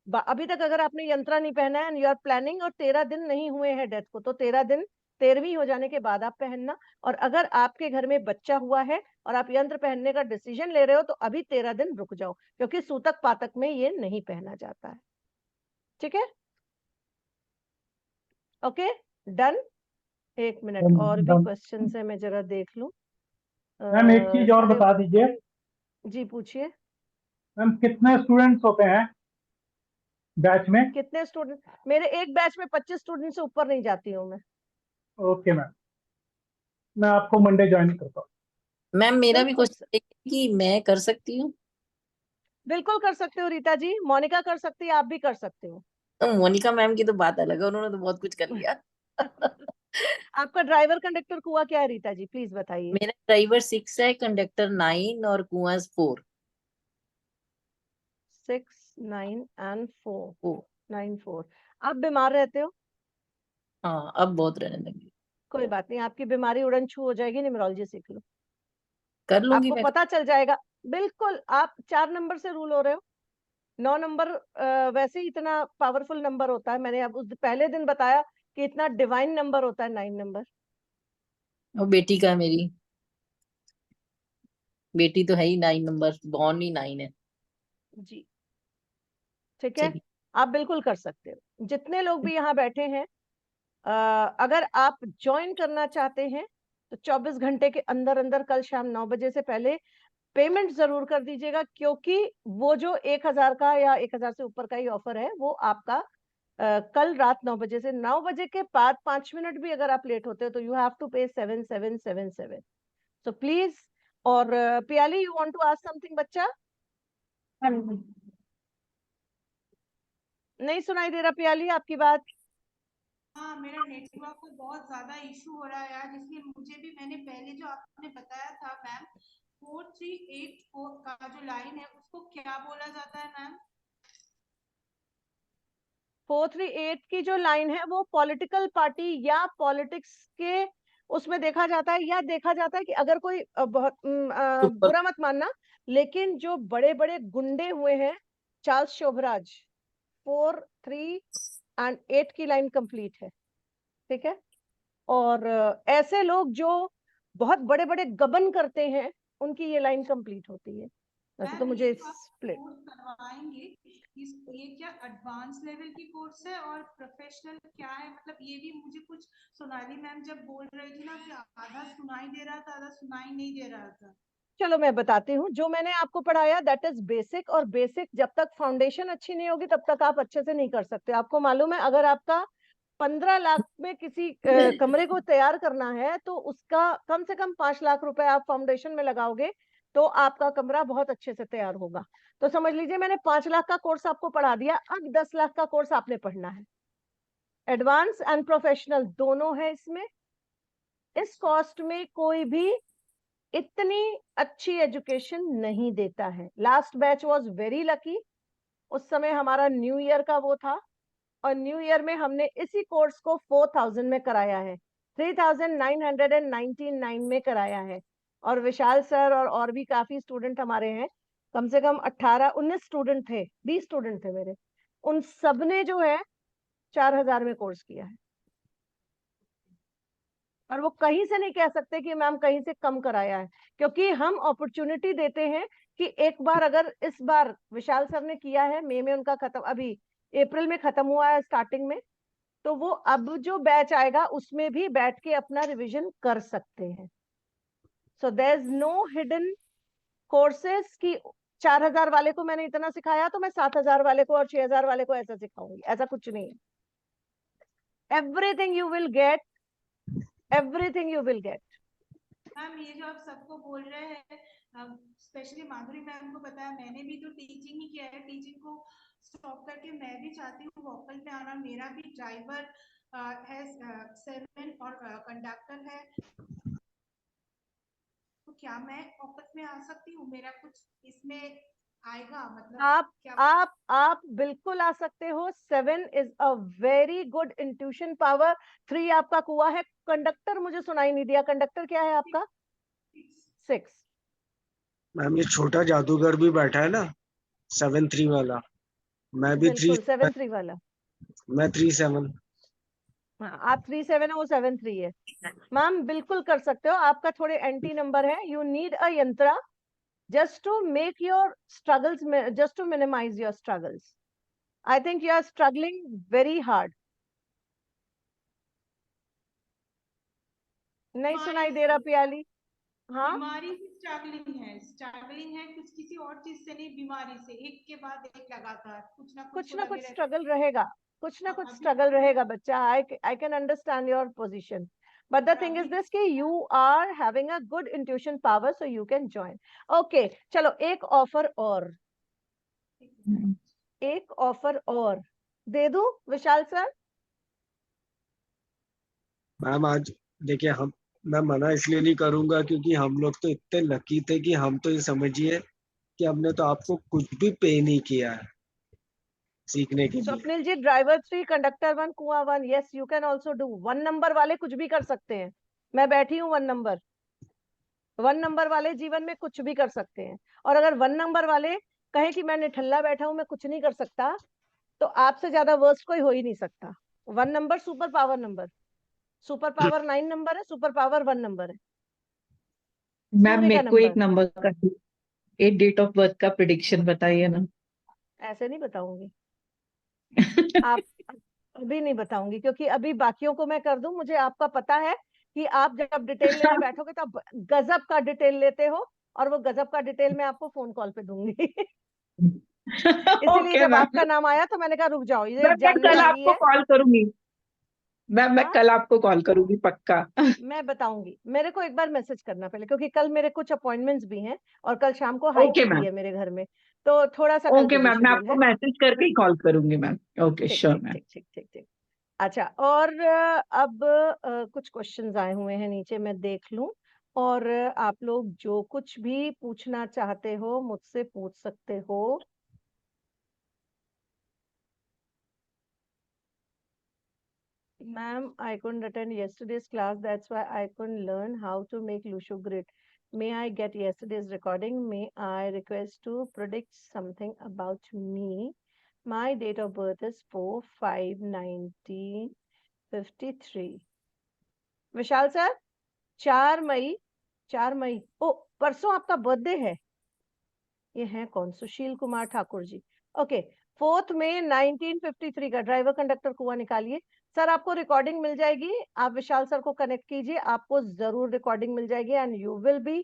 अभी तक अगर आपने यंत्र नहीं पहना है एंड यू आर प्लानिंग, और 13 दिन नहीं हुए हैं डेथ को, तो 13 दिन 13वीं हो जाने के बाद आप पहनना। और अगर आपके घर में बच्चा हुआ है और आप यंत्र पहनने का डिसीजन ले रहे हो तो अभी 13 दिन रुक जाओ, क्योंकि सूतक पातक में ये नहीं पहना जाता है, ठीक है? Okay, done. एक मिनट, और भी क्वेश्चन है, मैं जरा देख लूं। मैम एक चीज और बता दीजिए। जी पूछिए। मैम कितने स्टूडेंट्स होते हैं बैच में? कितने स्टूडेंट? मेरे एक बैच में 25 स्टूडेंट से ऊपर नहीं जाती हूँ मैं। ओके मैम, मैं आपको मंडे ज्वाइन करता हूँ। मैम मेरा भी बिल्कुल क्वेश्चन है कि मैं कर सकती हूँ? बिल्कुल कर सकते हो रीता जी, मोनिका कर सकती है, आप भी कर सकते हो। तो मोनिका मैम की तो बात अलग है, उन्होंने तो बहुत कुछ कर लिया। आपका ड्राइवर कंडक्टर कुआ क्या है रीता जी, प्लीज बताइए। मेरा ड्राइवर 6 है, कंडक्टर 9 और कुआं 4। 6, 9 and 4, 9, 4। आप बीमार रहते हो? हाँ अब बहुत रहने लगी। कोई बात नहीं, आपकी बीमारी उड़न छू हो जाएगी, न्यूमरोलॉजी सीख लो, कर लूंगी आपको मैं। पता चल जाएगा। बिल्कुल, आप 4 नंबर से रूल हो रहे हो। 9 नंबर वैसे ही इतना पावरफुल नंबर होता है, मैंने अब उस पहले दिन बताया कि इतना डिवाइन नंबर होता है 9 नंबर। और बेटी का, मेरी बेटी तो है ही 9 नंबर, बॉर्न ही 9 है। जी ठीक है, चलिए। आप बिल्कुल कर सकते हो। जितने लोग भी यहाँ बैठे हैं, अगर आप ज्वाइन करना चाहते हैं तो 24 घंटे के अंदर अंदर कल शाम 9 बजे से पहले पेमेंट जरूर कर दीजिएगा, क्योंकि वो जो 1000 का या 1000 से ऊपर का ही ऑफर है वो आपका कल रात 9 बजे से, 9 बजे के बाद 5 मिनट भी अगर आप लेट होते हो तो you have to pay 7777। So please. और Piyali, you want to ask something bachcha? नहीं सुनाई दे रहा पियाली आपकी बात? हाँ, मेरा नेटवर्क को बहुत ज्यादा इशू हो रहा है यार, इसलिए मुझे भी, मैंने पहले जो आपने बताया था मैम 4384 का जो लाइन है उसको क्या बोला जाता है मैम? 438 की जो लाइन है वो पॉलिटिकल पार्टी या पॉलिटिक्स के उसमें देखा जाता है, या देखा जाता है कि अगर कोई बहुत बुरा मत मानना, लेकिन जो बड़े बड़े गुंडे हुए हैं, चार्ल्स शोभराज, 4, 3 and 8 की लाइन कंप्लीट है, ठीक है? और ऐसे लोग जो बहुत बड़े बड़े गबन करते हैं उनकी ये लाइन कंप्लीट होती है। वैसे तो मुझे स्प्लिट करवाएंगे, ये क्या एडवांस लेवल की कोर्स है और प्रोफेशनल क्या है? मतलब ये भी मुझे कुछ सोनाली मैम जब बोल रही थी ना कि आधा सुनाई दे रहा था, आधा सुनाई नहीं दे रहा था। चलो मैं बताती हूँ, जो मैंने आपको पढ़ाया दैट इज बेसिक, और बेसिक जब तक फाउंडेशन अच्छी नहीं होगी तब तक आप अच्छे से नहीं कर सकते। आपको मालूम है, अगर आपका 15 लाख में किसी कमरे को तैयार करना है तो उसका कम से कम 5 लाख रुपए आप फाउंडेशन में लगाओगे तो आपका कमरा बहुत अच्छे से तैयार होगा। तो समझ लीजिए मैंने 5 लाख का कोर्स आपको पढ़ा दिया, अब 10 लाख का कोर्स आपने पढ़ना है। एडवांस एंड प्रोफेशनल दोनों है इसमें। इस कॉस्ट में कोई भी इतनी अच्छी एजुकेशन नहीं देता है। Last batch was very lucky, उस समय हमारा न्यू ईयर का वो था, और न्यू ईयर में हमने इसी कोर्स को 4000 में कराया है, 3999 में कराया है। और विशाल सर और भी काफी स्टूडेंट हमारे हैं, कम से कम 18-19 स्टूडेंट थे, 20 स्टूडेंट थे मेरे, उन सब ने जो है 4000 में कोर्स किया है। और वो कहीं से नहीं कह सकते कि मैम कहीं से कम कराया है, क्योंकि हम अपॉर्चुनिटी देते हैं कि एक बार, अगर इस बार विशाल सर ने किया है, मई में उनका खत्म, अभी अप्रैल में खत्म हुआ है स्टार्टिंग में, तो वो अब जो बैच आएगा उसमें भी बैठ के अपना रिवीजन कर सकते हैं। So there is no hidden courses की 4000 वाले को मैंने इतना सिखाया तो मैं 7000 वाले को और 6000 वाले को ऐसा सिखाऊंगी, ऐसा कुछ नहीं है। Everything you will gate, everything you will gate. Ma'am ये जो आप सबको बोल रहे हैं, स्पेशली माधुरी मैम को पता है, मैंने भी तो टीचिंग ही किया है, टीचिंग को स्टॉप करके मैं भी चाहती हूँ वोकल में आना। मेरा भी ड्राइवर है 7 और कंडक्टर है, तो क्या मैं वोकल में आ सकती हूँ? मेरा कुछ इसमें आएगा? मतलब आप बिल्कुल आ सकते हो। 7 is a very good intuition power. 3 आपका कुआ है। कंडक्टर मुझे सुनाई नहीं दिया, कंडक्टर क्या है आपका? 6। मैम ये छोटा जादूगर भी बैठा है ना 7-3 वाला, मैं भी 3, 7-3 वाला। मैं 3-7। हाँ, आप 3-7 है, वो 7-3 है। मैम बिल्कुल कर सकते हो, आपका थोड़े एंटी नंबर है। यू नीड अ यंत्रा just to make your struggles, just to minimize your struggles. I think you are struggling very hard. नहीं सुनाई दे रहा पियाली? हाँ, बीमारी से स्ट्रगलिंग है कुछ, किसी और चीज से नहीं, बीमारी से एक के बाद एक लगातार कुछ ना कुछ स्ट्रगल रहेगा, कुछ ना कुछ स्ट्रगल रहेगा बच्चा। I can understand your position, but the thing is this कि you are having a good intuition power, so you can join. Okay, चलो एक ऑफर और दे दूं विशाल सर? मैम आज देखिए, मैं मना इसलिए नहीं करूंगा क्योंकि हम लोग तो इतने लकी थे कि हम तो ये समझिए कि हमने तो आपको कुछ भी पे नहीं किया है सीखने के लिए। स्वप्निल जी, ड्राइवर 3, कंडक्टर 1, कुआं 1, yes you can also do. 1 number वाले कुछ भी कर सकते हैं, मैं बैठी हूँ 1 नंबर वाले जीवन में कुछ भी कर सकते हैं। और अगर 1 नंबर वाले कहे कि मैं निठल्ला बैठा हूं, मैं कुछ नहीं कर सकता, तो आपसे ज्यादा वर्स्ट कोई हो ही नहीं सकता। 1 नंबर सुपर पावर 9 नंबर है, सुपर पावर 1 नंबर है। मैम मेरे को एक नंबर का, एक डेट ऑफ बर्थ का प्रेडिक्शन बताइए ना। ऐसे नहीं बताऊंगी आप, अभी नहीं बताऊंगी, क्योंकि अभी बाकियों को मैं कर दूं। मुझे आपका पता है कि आप जब डिटेल लेने बैठोगे तो आप गजब का डिटेल लेते हो, और वो गजब का डिटेल मैं आपको फोन कॉल पे दूंगी। इसीलिए जब आपका नाम आया तो मैंने कहा रुक जाओ, ये जानने कल वाली आपको है। कॉल करूंगी मैं कल आपको कॉल करूंगी पक्का। मैं बताऊंगी, मेरे को एक बार मैसेज करना पहले, क्योंकि कल मेरे कुछ अपॉइंटमेंट्स भी हैं और कल शाम को हाइक भी है मेरे घर में, तो थोड़ा सा ओके मैम, मैं आपको मैसेज करके ही कॉल करूंगी मैम। Okay sure ma'am. ठीक। अच्छा, और अब कुछ क्वेश्चंस आए हुए हैं नीचे, मैं देख लूं। और आप लोग जो कुछ भी पूछना चाहते हो मुझसे पूछ सकते हो। Ma'am, I couldn't attend yesterday's class. That's why I couldn't learn how to make Lushu grid. May I get yesterday's recording? May I request to predict something about me? My date of birth is 4/5/1953. Vishal sir, 4 मई, ओ परसों आपका birthday है। ये है कौन? Sushil Kumar Thakur ji. Okay, 4 मई 1953 का driver conductor कुआं निकालिए। Sir आपको रिकॉर्डिंग मिल जाएगी, आप विशाल सर को कनेक्ट कीजिए, आपको जरूर रिकॉर्डिंग मिल जाएगी and you will be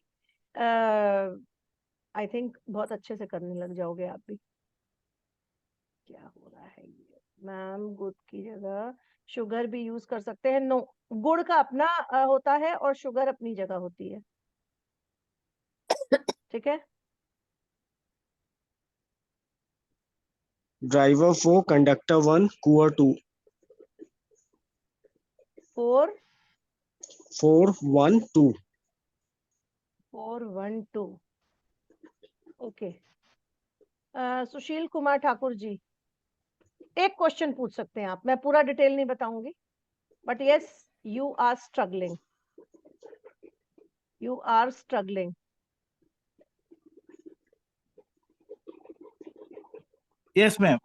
I think बहुत अच्छे से करने लग जाओगे आप भी। क्या हो रहा है ये मैम? गुड़ की जगह शुगर भी यूज कर सकते हैं? नो, गुड़ का अपना होता है और शुगर अपनी जगह होती है। ठीक है, ड्राइवर 4, कंडक्टर 1, कुआ 2, 4 4 1 2। 4 1 2। ओके, सुशील कुमार ठाकुर जी, एक क्वेश्चन पूछ सकते हैं आप, मैं पूरा डिटेल नहीं बताऊंगी, but yes you are struggling, you are struggling. Yes, ma'am.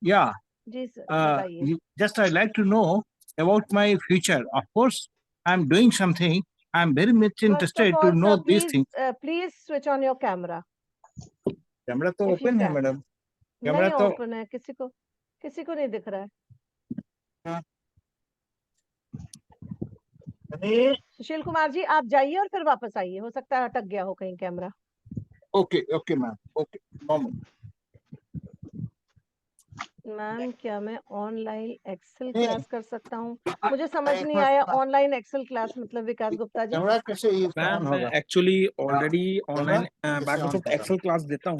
Yeah. जी सर बताइए। Just I'd like to know about my future. Of course, I'm doing something. I'm very much First interested of to all, know sir, these things. please switch on your camera. Camera तो If you open है can. Madam, camera नहीं तो open है, किसी को नहीं दिख रहा है। सुशील कुमार जी आप जाइए और फिर वापस आइए, हो सकता है अटक गया हो कहीं camera. Okay okay ma'am, okay normal. Ma'am क्या मैं ऑनलाइन एक्सेल क्लास कर सकता हूँ? मुझे समझ नहीं आया ऑनलाइन एक्सेल क्लास मतलब विकास गुप्ता जी। कैमरा कैसे मैम ऑन मैं होगा? एक्चुअली ऑलरेडी ऑनलाइन कैसे माइक्रोसॉफ्ट on एक्सेल क्लास देता हूँ।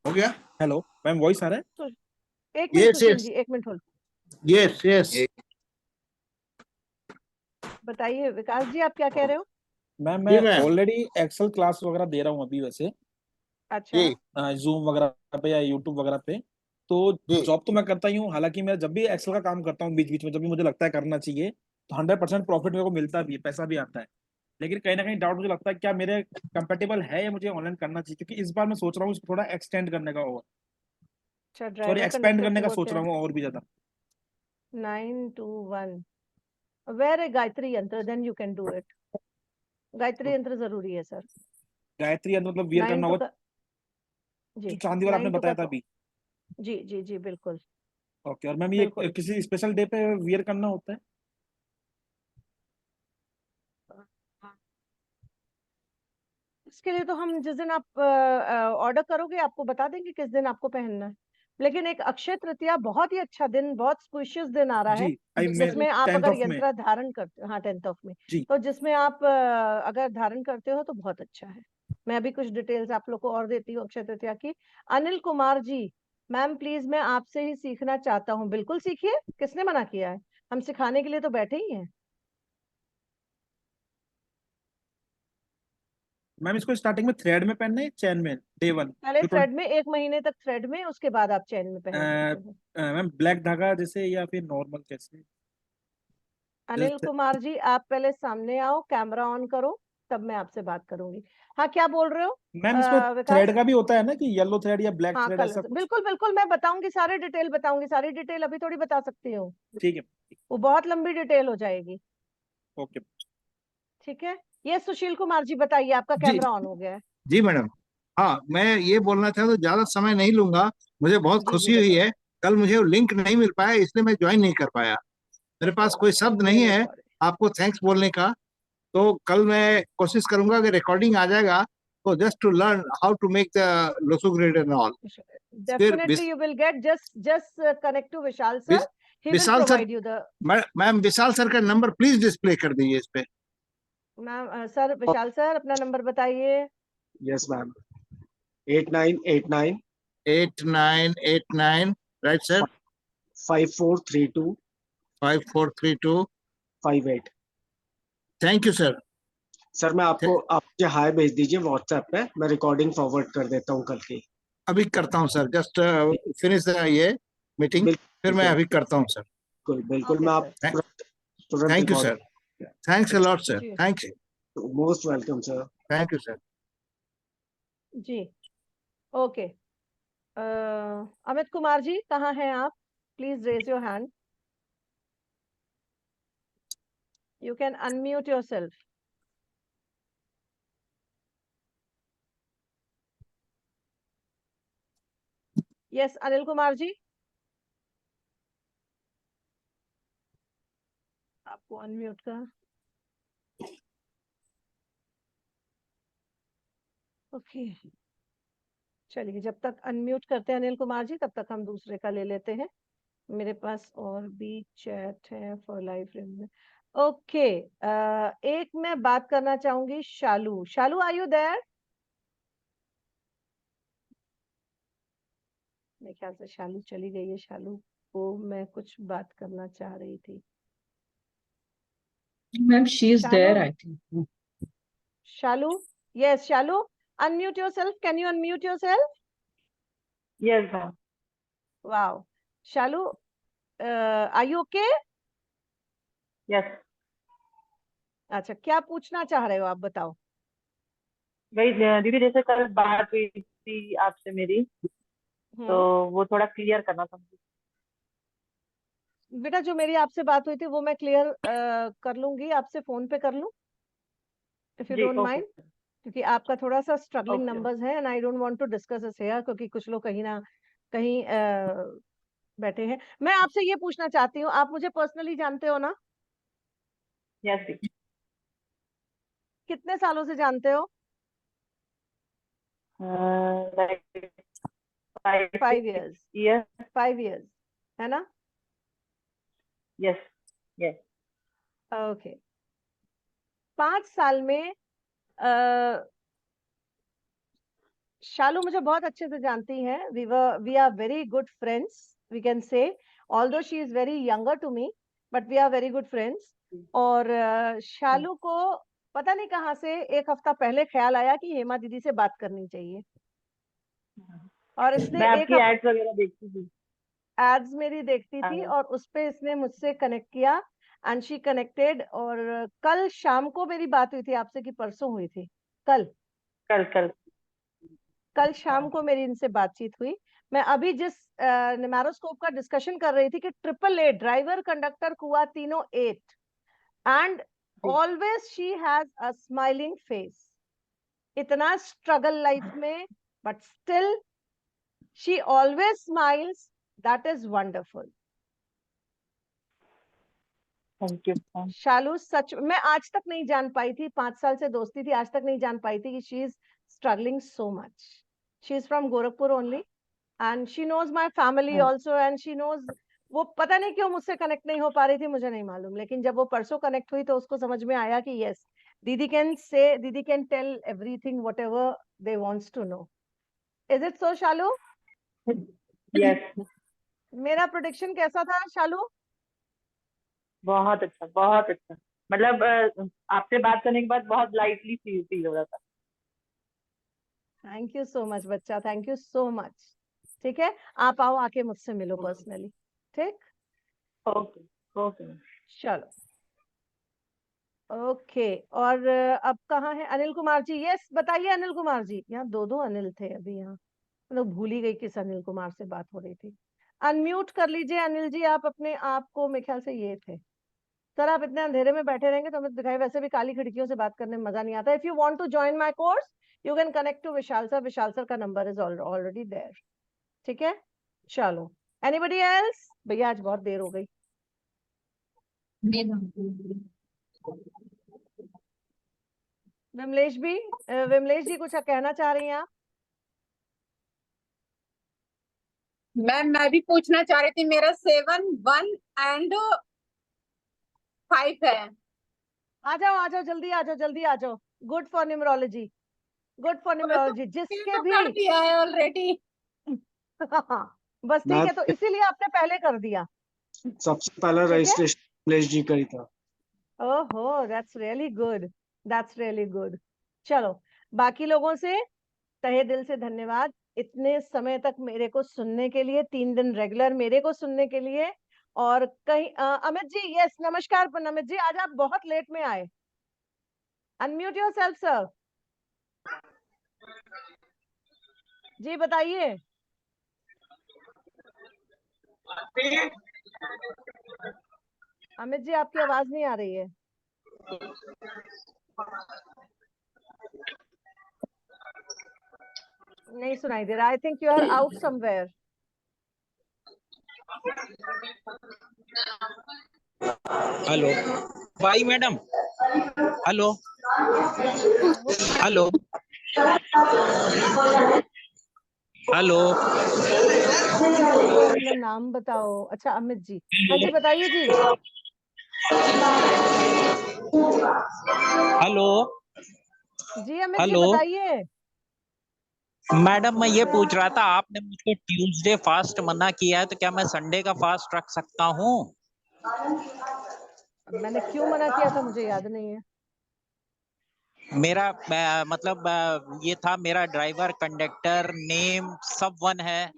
हो गया? हेलो मैम, वॉइस आ रहा है? एक मिनट Yes, सुशील yes. जी, एक मिनट होल्ड। Yes, yes. बताइए विकास जी आप क्या कह रहे हो? मैम जी मैं मैम। ऑलरेडी एक्सेल क्लास वगैरह दे रहा हूँ अभी वैसे, अच्छा जी जूम वगैरह पे या यूट्यूब वगैरह पे। तो जी जॉब तो मैं करता ही हूँ, हालांकि मैं जब भी एक्सेल का काम करता हूँ बीच बीच में जब भी मुझे लगता है करना चाहिए तो 100% प्रॉफिट मेरे को मिलता भी है, पैसा भी आता है। लेकिन कहीं ना कहीं डाउट मुझे लगता है क्या मेरे कंपेटेबल है या मुझे ऑनलाइन करना चाहिए, क्योंकि इस बार मैं सोच रहा हूँ इसको थोड़ा एक्सटेंड करने का, और अच्छा, सॉरी ड्राइवर एक्सपेंड कंडक्टर करने का कुआ सोच क्या रहा है? हूँ और भी ज्यादा। 921 where a Gayatri yantra, then you can do it. Gayatri यंत्र जरूरी है सर। गायत्री यंत्र मतलब वियर 9 करना टू होगा, का जी, जो चांदी वाला आपने 9 टू बताया का था अभी। जी जी जी बिल्कुल ओके, और मैम ये बिल्कुल। किसी स्पेशल डे पे वियर करना होता है? इसके लिए तो हम जिस दिन आप ऑर्डर करोगे आपको बता देंगे किस दिन आपको पहनना है। लेकिन एक अक्षय तृतीया बहुत ही अच्छा दिन, बहुत स्पेशियस दिन आ रहा है जी आई मे जिसमें आप 10th अगर ऑफ में। यंत्र धारण करते हो, हाँ 10th ऑफ में, जी तो जिसमें आप अगर धारण करते हो तो बहुत अच्छा है। मैं अभी कुछ डिटेल्स आप लोग को और देती हूँ अक्षय तृतीया की। अनिल कुमार जी, मैम प्लीज मैं आपसे ही सीखना चाहता हूँ। बिल्कुल सीखिए, किसने मना किया है, हम सिखाने के लिए तो बैठे ही हैं। मैम इसको स्टार्टिंग में थ्रेड में पहनना है, चैन में, डे 1 पहले जो थ्रेड में, 1 महीने तक थ्रेड में, उसके बाद आप चैन में पहन सकते हो। मैम ब्लैक धागा जैसे या फिर नॉर्मल कैसे? अनिल कुमार जी आप पहले सामने आओ, कैमरा ऑन करो, तब मैं आपसे बात करूंगी। हाँ क्या बोल रहे हो मैम इसमें विकास? थ्रेड का भी होता है ना, कि येलो थ्रेड या ब्लैक हाँ थ्रेड कल ऐसा कुछ? बिल्कुल बिल्कुल मैं बताऊंगी, सारे डिटेल बताऊंगी, सारी डिटेल अभी थोड़ी बता सकती हूँ, ठीक है। वो बहुत लंबी डिटेल हो जाएगी। ओके ठीक है, ये सुशील कुमार जी बताइए, आपका जी कैमरा ऑन हो गया है। जी मैडम। हाँ मैं ये बोलना चाहता हूँ, ज्यादा समय नहीं लूंगा। मुझे बहुत जी जी खुशी हुई बताइए। है। कल मुझे वो लिंक नहीं मिल पाया, इसलिए मैं ज्वाइन नहीं कर पाया। मेरे पास कोई शब्द नहीं वेरी है सॉरी। आपको थैंक्स बोलने का। तो कल मैं कोशिश करूंगा कि रिकॉर्डिंग आ जाएगा, तो just to learn how to make the Lo Shu grid and all. फिर definitely you will get, just connect to Vishal sir, he will Vishal sir, provide you the. Ma'am Vishal sir का नंबर प्लीज डिस्प्ले कर दीजिए इस पे। Ma'am sir, Vishal sir अपना number बताइए। Yes ma'am, 8989 8989 right sir, 5432 5432। 58। Thank you sir. Sir मैं आपको, आप मुझे हाय भेज दीजिए व्हाट्सएप पे, मैं रिकॉर्डिंग फॉरवर्ड कर देता हूँ कल की। अभी करता हूँ सर, जस्ट फिनिश ये मीटिंग, फिर मैं अभी करता हूँ सर। बिल्कुल बिल्कुल, ओके मैं आप सर। तुरंत thank you record. Sir, thanks a lot sir, जी thank you, most welcome sir. Thank you sir. जी ओके। अमित कुमार जी कहाँ हैं आप? Please raise your hand, you can unmute yourself. Yes Anil Kumar ji, आपको अनम्यूट का ओके चलिए, जब तक अनम्यूट करते हैं अनिल कुमार जी, तब तक हम दूसरे का ले लेते हैं। मेरे पास और भी चैट है फॉर लाइफ में। ओके, एक मैं बात करना चाहूंगी शालू। शालू आर यू देयर? मेरे ख्याल से शालू चली गई है। शालू को मैं कुछ बात करना चाह रही थी। Ma'am she is there Shalu, I think. Shalu, yes, Shalu, unmute yourself. Can you unmute yourself? Yes, ma'am. Wow. Shalu, are you okay? Yes. अच्छा, क्या पूछना चाह रहे हो आप बताओ। वही दीदी, जैसे कल बात हुई थी आपसे मेरी, तो वो थोड़ा क्लियर करना था मुझे। बेटा, जो मेरी आपसे बात हुई थी वो मैं क्लियर कर लूंगी, आपसे फोन पे कर लूं, इफ यू जी, डोंट ओके। माइंड, क्योंकि आपका थोड़ा सा स्ट्रगलिंग ओके। नंबर्स है and I don't want to discuss this here, क्योंकि कुछ लोग कहीं ना कहीं बैठे हैं। मैं आपसे ये पूछना चाहती हूँ, आप मुझे पर्सनली जानते हो ना? यस जी। कितने सालों से जानते हो? Like 5 years। years। 5 years, है ना? Yes, yes. ओके, 5 साल में शालू मुझे बहुत अच्छे से जानती है। We are very good friends, we can say, although she is very younger to me, but we are very good friends. और शालू को पता नहीं कहाँ से एक हफ्ता पहले ख्याल आया कि हेमा दीदी से बात करनी चाहिए, और इसने मैं एक आपकी एड्स वगैरह देखती थी। एड्स मेरी देखती थी, हाँ। और उस पे इसने मुझसे कनेक्ट किया एंड शी कनेक्टेड। और कल शाम को मेरी बात हुई थी आपसे, कि परसों हुई थी? कल कल शाम को मेरी इनसे बातचीत हुई। मैं अभी जिस न्यूमेरोस्कोप का डिस्कशन कर रही थी कि 888 ड्राइवर कंडक्टर कुआ तीनों 8, and always she has a smiling face. इतना स्ट्रगल लाइफ में, but still she always smiles, that is wonderful. Thank you. Shalu, सच मैं आज तक नहीं जान पाई थी, 5 साल से दोस्ती थी, आज तक नहीं जान पाई थी कि she is struggling so much. She is from Gorakhpur only, and she knows my family also, and she knows. वो पता नहीं क्यों मुझसे कनेक्ट नहीं हो पा रही थी, मुझे नहीं मालूम, लेकिन जब वो परसों कनेक्ट हुई तो उसको समझ में आया कि यस, दीदी कैन से, दीदी can tell everything whatever they wants to know. Is it so Shalu? Yes. मेरा प्रेडिक्शन कैसा था शालू? बहुत अच्छा, बहुत अच्छा। मतलब आपसे बात करने के बाद बहुत लाइटली फील हो रहा था। थैंक यू सो मच बच्चा, थैंक यू सो मच। ठीक है, आप आओ, आके मुझसे मिलो पर्सनली। ठीक, ओके ओके। चलो ओके। और अब कहाँ है अनिल कुमार जी? यस बताइए अनिल कुमार जी। यहाँ दो दो अनिल थे अभी, यहाँ मतलब भूल ही गई किस अनिल कुमार से बात हो रही थी। अनम्यूट कर लीजिए अनिल जी आप अपने आप को, मेरे ख्याल से ये थे। सर आप इतने अंधेरे में बैठे रहेंगे तो हमें दिखाई, वैसे भी काली खिड़कियों से बात करने में मजा नहीं आता। If you want to join my course you can connect to Vishal sir, Vishal sir का नंबर इज ऑलरेडी देयर। ठीक है, चलो। Anybody else? भैया आज बहुत देर हो गई। विमलेश भी, विमलेश जी कुछ कहना चाह रही हैं आप? मैम मैं भी पूछना चाह रही थी, मेरा 7, 1 एंड 5 है। आ जाओ आ जाओ, जल्दी आ जाओ, जल्दी आ जाओ। Good for numerology, good for numerology. जिसके तो भी कर दिया है ऑलरेडी। बस ठीक है, तो इसीलिए आपने पहले कर दिया। सबसे पहला रजिस्ट्रेशन विमलेश जी का ही था। ओहो, that's really good, that's really good. चलो, बाकी लोगों से तहे दिल से धन्यवाद इतने समय तक मेरे को सुनने के लिए, 3 दिन रेगुलर मेरे को सुनने के लिए। और कहीं अमित जी, यस नमस्कार अमित जी, आज आप बहुत लेट में आए। Unmute yourself sir. जी बताइए। अमित जी आपकी आवाज नहीं आ रही है। नहीं सुनाई दे रहा। I think you are out somewhere. Hello भाई मैडम, हेलो हेलो हेलो अपना नाम बताओ। अच्छा अमित जी, हाँ जी बताइए जी। हेलो जी अमित जी हेलो बताइए। मैडम, मैं ये पूछ रहा था, आपने मुझको ट्यूसडे फास्ट मना किया है, तो क्या मैं संडे का फास्ट रख सकता हूँ? मैंने क्यों मना किया था मुझे याद नहीं है। मेरा मतलब ये था, मेरा ड्राइवर कंडक्टर नेम सब वन है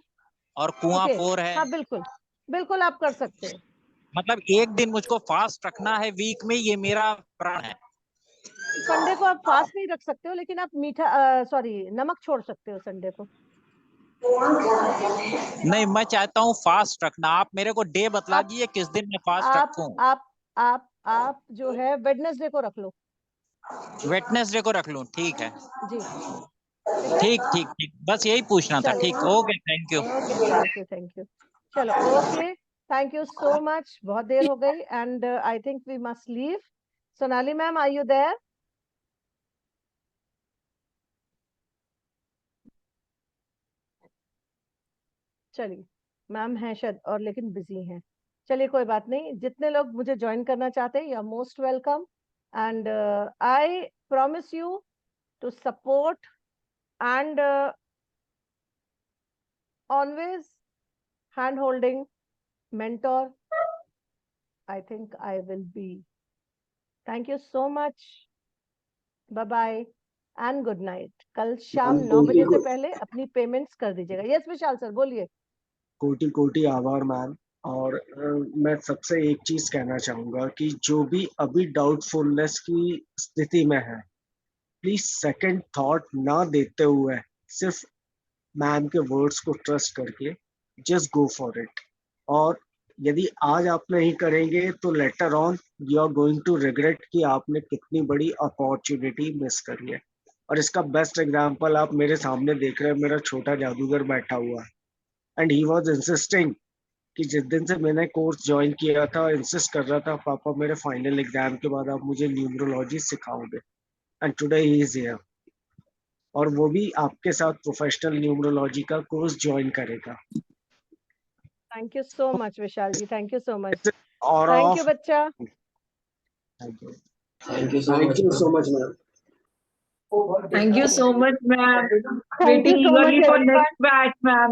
और कुआं ओके 4 है। हाँ बिल्कुल बिल्कुल आप कर सकते हो। मतलब एक दिन मुझको फास्ट रखना है वीक में, ये मेरा प्रण है। संडे को आप फास्ट नहीं रख सकते हो, लेकिन आप मीठा सॉरी नमक छोड़ सकते हो संडे को। नहीं, मैं चाहता हूँ फास्ट रखना। आप मेरे को डे बतला आप दीजिए किस दिन मैं फास्ट आप रखूं। आप जो है वेडनेसडे को रख लो। वेडनेसडे को रख लूं? ठीक है, जी ठीक है। ठीक ठीक ठीक, बस यही पूछना था। चलो ठीक, okay, thank you. Okay thank you. चलो okay thank you so much. बहुत देर हो गई and I think we must leave. Sonali ma'am are you there? चलिए मैम हैं शायद और लेकिन बिजी हैं। चलिए कोई बात नहीं, जितने लोग मुझे ज्वाइन करना चाहते हैं you are most welcome and I promise you to support and always hand holding mentor. I think I will be. Thank you so much. Bye bye and good night. कल शाम 9 बजे से पहले अपनी पेमेंट्स कर दीजिएगा। यस विशाल sir बोलिए। कोटि कोटि आभार मैम। और मैं सबसे एक चीज कहना चाहूंगा कि जो भी अभी डाउटफुलनेस की स्थिति में है, प्लीज सेकंड थॉट ना देते हुए सिर्फ मैम के वर्ड्स को ट्रस्ट करके जस्ट गो फॉर इट। और यदि आज आप नहीं करेंगे तो later on you are going to regret कि आपने कितनी बड़ी अपॉर्चुनिटी मिस करी है। और इसका बेस्ट एग्जांपल आप मेरे सामने देख रहे हैं, मेरा छोटा जादूगर बैठा हुआ है एंड ही वाज इंसिस्टिंग कि जिस दिन से मैंने कोर्स ज्वाइन किया था इंसिस्ट कर रहा था, पापा मेरे फाइनल एग्जाम के बाद आप मुझे न्यूमरोलॉजी सिखाओगे। And today he is here, और वो भी आपके साथ प्रोफेशनल न्यूमरोलॉजी का कोर्स ज्वाइन करेगा। Thank you so much Vishal ji, thank you so much. और थैंक यू बच्चा। Thank you so much ma'am. Thank you so much, ma'am. Thank you Waiting so much eagerly for everyone. next batch, ma'am.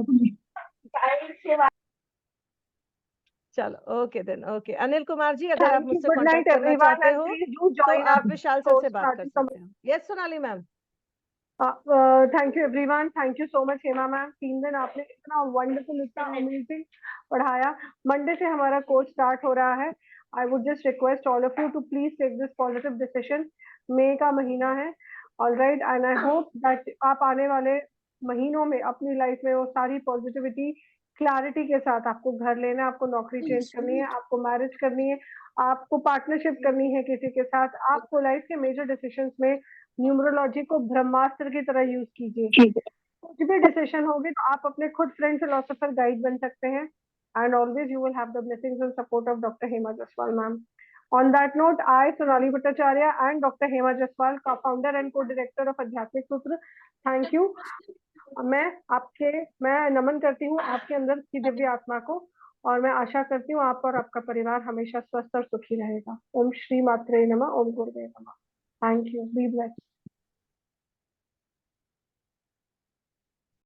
चलो okay then okay. Anil Kumar ji अगर आप Thank you. मुझसे Good night contact करना everyone चाहते and हो please do तो join आप us Vishal sir for से बात कर starting सकते हो। Yes Sonali ma'am. Thank you everyone, thank you so much Hema ma'am. 3 दिन आपने इतना वंडरफुल, इतना अमेजिंग पढ़ाया। मंडे से हमारा कोर्स स्टार्ट हो रहा है। I would just request all of you to please take this positive decision. मई का महीना है, alright, and I hope that आप आने वाले महीनों में अपनी लाइफ में वो सारी पॉजिटिविटी क्लैरिटी के साथ आपको घर लेना है, आपको नौकरी चेंज करनी है, आपको मैरिज करनी है, आपको पार्टनरशिप करनी है किसी के साथ, आपको लाइफ के मेजर डिसीजंस में न्यूमरोलॉजी को ब्रह्मास्त्र की तरह यूज कीजिए। कुछ भी डिसीजन होगी तो आप अपने खुद फ्रेंड फिलोसोफर गाइड बन सकते हैं and always you will have the blessings and support of doctor Hema Jaswal ma'am. On that note, I, Sonali Bhattacharya and Dr. Hema Jaswal, co-founder and co-director of Adhyatmik Sutra, thank you. मैं नमन करती हूँ आपके अंदर की दिव्य आत्मा को और मैं आशा करती हूँ आप और आपका परिवार हमेशा स्वस्थ और सुखी रहेगा। ओम श्री मात्रे नमः, ओम गुरुदेव नमः। Thank you, be blessed.